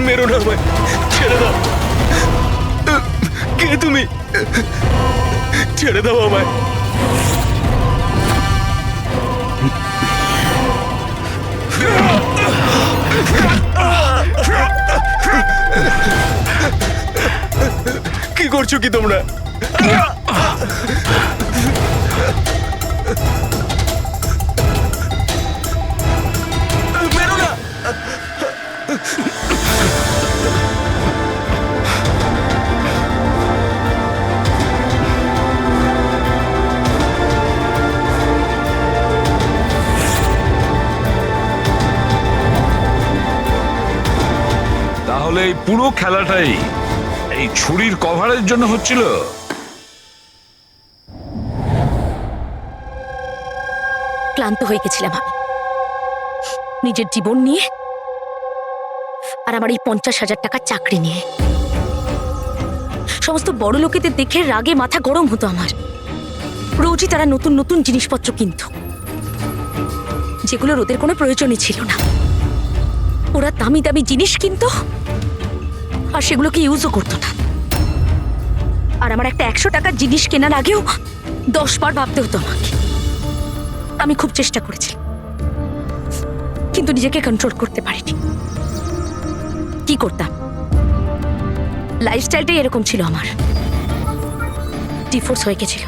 মেরো না ভাই, ছেড়ে দাও। কে তুমি? ছেড়ে দাও আমায়। কি করছো কি তোমরা? মেরো না। তাহলে এই পুরো খেলাটাই এই ছুরির কভারের জন্য হচ্ছিল? ক্লান্ত হয়ে গেছিলাম আমি নিজের জীবন নিয়ে আর আমার এই 50,000 টাকার চাকরি নিয়ে। সমস্ত বড় লোকেদের দেখে রাগে মাথা গরম হতো আমার। রোজই তারা নতুন নতুন জিনিসপত্র কিনত, যেগুলোর ওদের কোনো প্রয়োজনই ছিল না। ওরা দামি দামি জিনিস কিনত আর সেগুলোকে ইউজও করতো না। আর আমার একটা 100 টাকার জিনিস কেনার আগেও 10 বার ভাবতে হতো আমাকে। আমি খুব চেষ্টা করেছি, কিন্তু নিজেকে কন্ট্রোল করতে পারিনি। কি করতাম? লাইফস্টাইলটাই এরকম ছিল আমার। ডিভোর্স হয়ে গেছিল,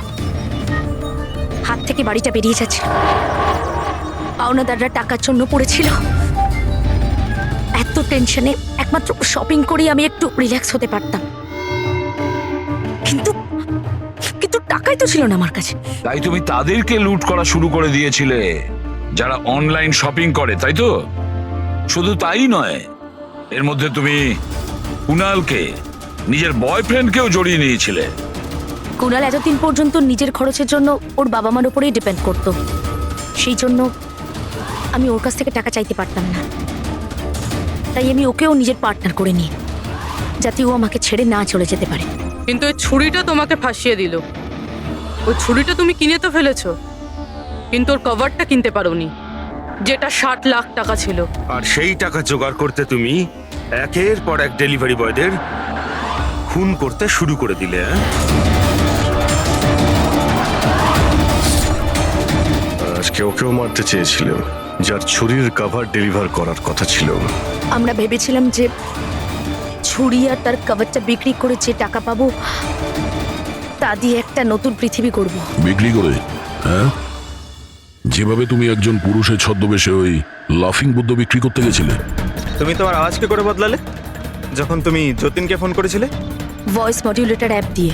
হাত থেকে বাড়িটা বেরিয়ে যাচ্ছিল, পাওনাদাররা টাকার জন্য পড়েছিল। এত টেনশনে একমাত্র শপিং করেই আমি একটু রিল্যাক্স হতে পারতাম, কিন্তু কিন্তু টাকাই তো ছিল না আমার কাছে। তাই তুমি তাদেরকে লুট করা শুরু করে দিয়েছিলে যারা অনলাইন শপিং করে, তাই তো? শুধু তাই নয়, এর মধ্যে তুমি কুনালকে নিজের বয়ফ্রেন্ডকেও জড়িয়ে নিয়েছিলে। কুনাল এতদিন পর্যন্ত নিজের খরচের জন্য ওর বাবা মার উপরেই ডিপেন্ড করতো, সেই জন্য আমি ওর কাছ থেকে টাকা চাইতে পারতাম না। তাই আমি ওকেও নিজের পার্টনার করে নিই, যাতে ও আমাকে ছেড়ে না চলে যেতে পারে। কিন্তু ওই ছুরিটা তোমাকে ফাঁসিয়ে দিল। ওই ছুরিটা তুমি কিনে তো ফেলেছো, কিন্তু ওর কভারটা কিনতে পারোনি, যেটা 60 লাখ টাকা ছিল। আর সেই টাকা জোগাড় করতে তুমি একের পর এক ডেলিভারি বয়দের খুন করতে শুরু করে দিলে। আজকে ওকেও মারতে চেয়েছিল, যার ছুরির কভার ডেলিভার করার কথা ছিল। আমরা ভেবেছিলাম যে ছুরি আর তার কভারটা বিক্রি করে যে টাকা পাবো তা দিয়ে একটা নতুন পৃথিবী করব। বিক্রি করে? হ্যাঁ, যেভাবে তুমি একজন পুরুষের ছদ্মবেশে ওই লাফিং বুদ্ধ বিক্রি করতে গেছিলে। তুমি তোমার আওয়াজ কি করে বদলালে যখন তুমি যতীনকে ফোন করেছিলে? ভয়েস মডিউলেটর অ্যাপ দিয়ে।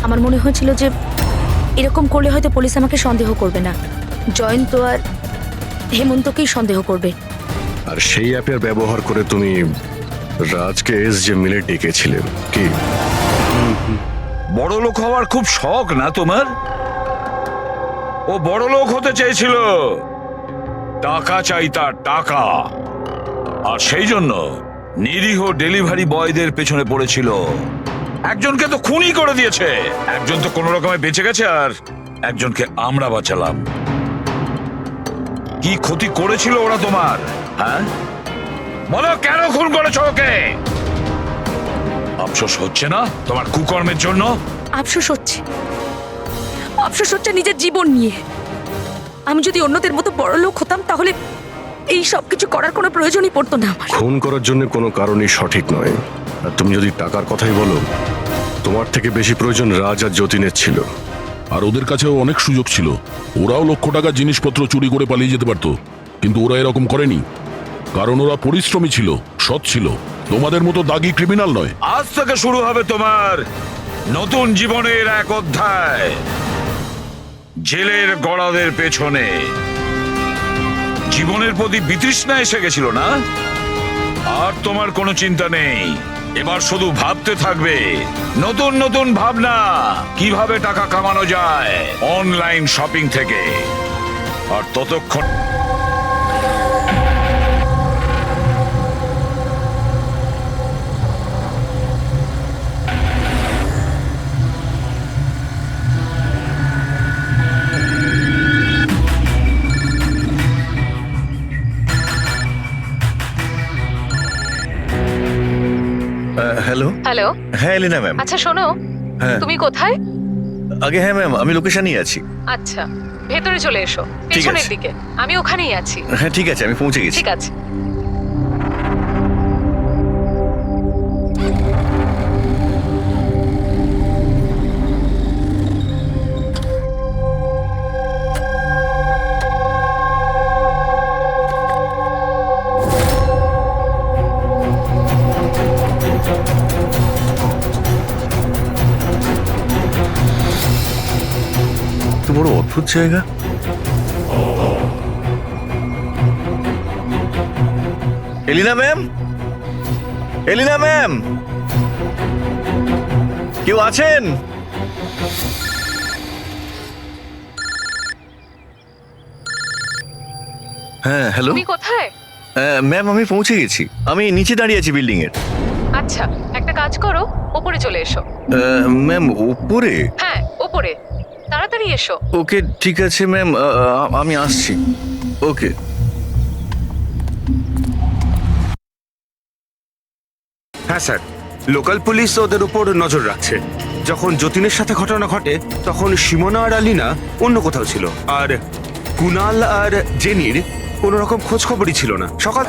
আমার মনে হয়েছিল যে এরকম করলে হয়তো পুলিশ আমাকে সন্দেহ করবে না, জয়ন্ত আর হেমন্তকেই সন্দেহ করবে। আর সেই অ্যাপের ব্যবহার করে তুমি রাজকে এসজে মিলে ডেকেছিলে কি? বড় লোক হওয়ার খুব শখ না তোমার? ও বড় লোক হতে চেয়েছিল, টাকা চাই তার, টাকা। আর সেই জন্য নিরীহ ডেলিভারি বয়দের পেছনে পড়েছিল। একজনকে তো খুনই করে দিয়েছে, একজন তো কোনো রকমে বেঁচে গেছে, আর একজনকে আমরা বাঁচালাম। কি ক্ষতি করেছিল ওরা তোমার? হ্যাঁ বলো, কেন খুন করেছো ওকে? আফসোস হচ্ছে না তোমার কুকর্মের জন্য? আফসোস হচ্ছে, আফসোস হচ্ছে নিজের জীবন নিয়ে। আমি যদি অন্যদের মতো বড় লোক হতাম তাহলে এই সব কিছু করার কোনো প্রয়োজনই পড়তো না আমার। খুন করার জন্য কোনো কারণই সঠিক নয়। আর তুমি যদি টাকার কথাই বলো, তোমার থেকে বেশি প্রয়োজন রাজ আর যতীনের ছিল। আর ওদের কাছেও অনেক সুযোগ ছিল, ওরাও লক্ষ টাকার জিনিসপত্র চুরি করে পালিয়ে যেতে পারতো, কিন্তু ওরা এরকম করেনি, কারণ ওরা পরিশ্রমী ছিল, সৎ ছিল, তোমাদের মতো দাগি ক্রিমিনাল নয়। আজ থেকে শুরু হবে তোমার নতুন জীবনের এক অধ্যায়, জেলের গড়াদের পেছনে। জীবনের প্রতি বিতৃষ্ণা এসে গেছিল না? আর তোমার কোনো চিন্তা নেই, এবার শুধু ভাবতে থাকবে নতুন নতুন ভাবনা, কিভাবে টাকা কামানো যায় অনলাইন শপিং থেকে। আর ততক্ষণ হ্যালো। হ্যালো। হ্যাঁ এলিনা ম্যাম। আচ্ছা শোনো, হ্যাঁ তুমি কোথায়? আগে হ্যাঁ ম্যাম, আমি লোকেশনেই আছি। আচ্ছা, ভেতরে চলে এসো, ঠিক পেছনের আছে। দিকে। আমি ওখানেই আছি। হ্যাঁ ঠিক আছে, আমি পৌঁছে গেছি। ঠিক আছে। তো বড় অদ্ভুত জায়গা। এলিনা ম্যাম, এলিনা ম্যাম, কেউ আছেন? হ্যাঁ হ্যালো। তুমি কোথায়? ম্যাম আমি পৌঁছে গেছি, আমি নিচে দাঁড়িয়ে আছি বিল্ডিং এর। আচ্ছা, একটা কাজ করো, ওপরে চলে এসো। ম্যাম উপরে? হ্যাঁ ওপরে, তাড়াতাড়ি এসো। ওকে ঠিক আছে ম্যাম, আমি আসছি। ওকে। হ্যাঁ স্যার, লোকাল পুলিশ ওদের উপর নজর রাখছে। যখন যতীনের সাথে ঘটনা ঘটে তখন সিমোনা আর আলিনা অন্য কোথাও ছিল, আর কুনাল আর জেনির কোনো রকম খোঁজ খবরই ছিল না। সকাল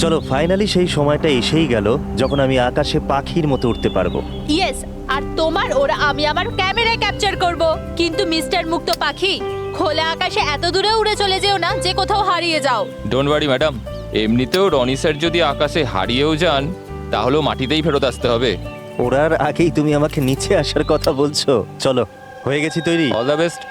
চলো ফাইনালি সেই সময়টা এসেই গেল যখন আমি আকাশে পাখির মতো উঠতে পারবো। ইয়েস, আর তোমার ওরা আমি আমার ক্যামেরায় ক্যাপচার করব। কিন্তু মিস্টার মুক্ত পাখি, খোলা আকাশে এত দূরে উড়ে চলে যেও না যে কোথাও হারিয়ে যাও। ডোন্ট ওয়ারি ম্যাডাম, এমনিতেও রনি স্যার যদি আকাশে হারিয়েও যান তাহলেও মাটিতেই ফেরত আসতে হবে। ওড়ার আগেই তুমি আমাকে নিচে আসার কথা বলছো। চলো, হয়ে গেছি তৈরি। All the best.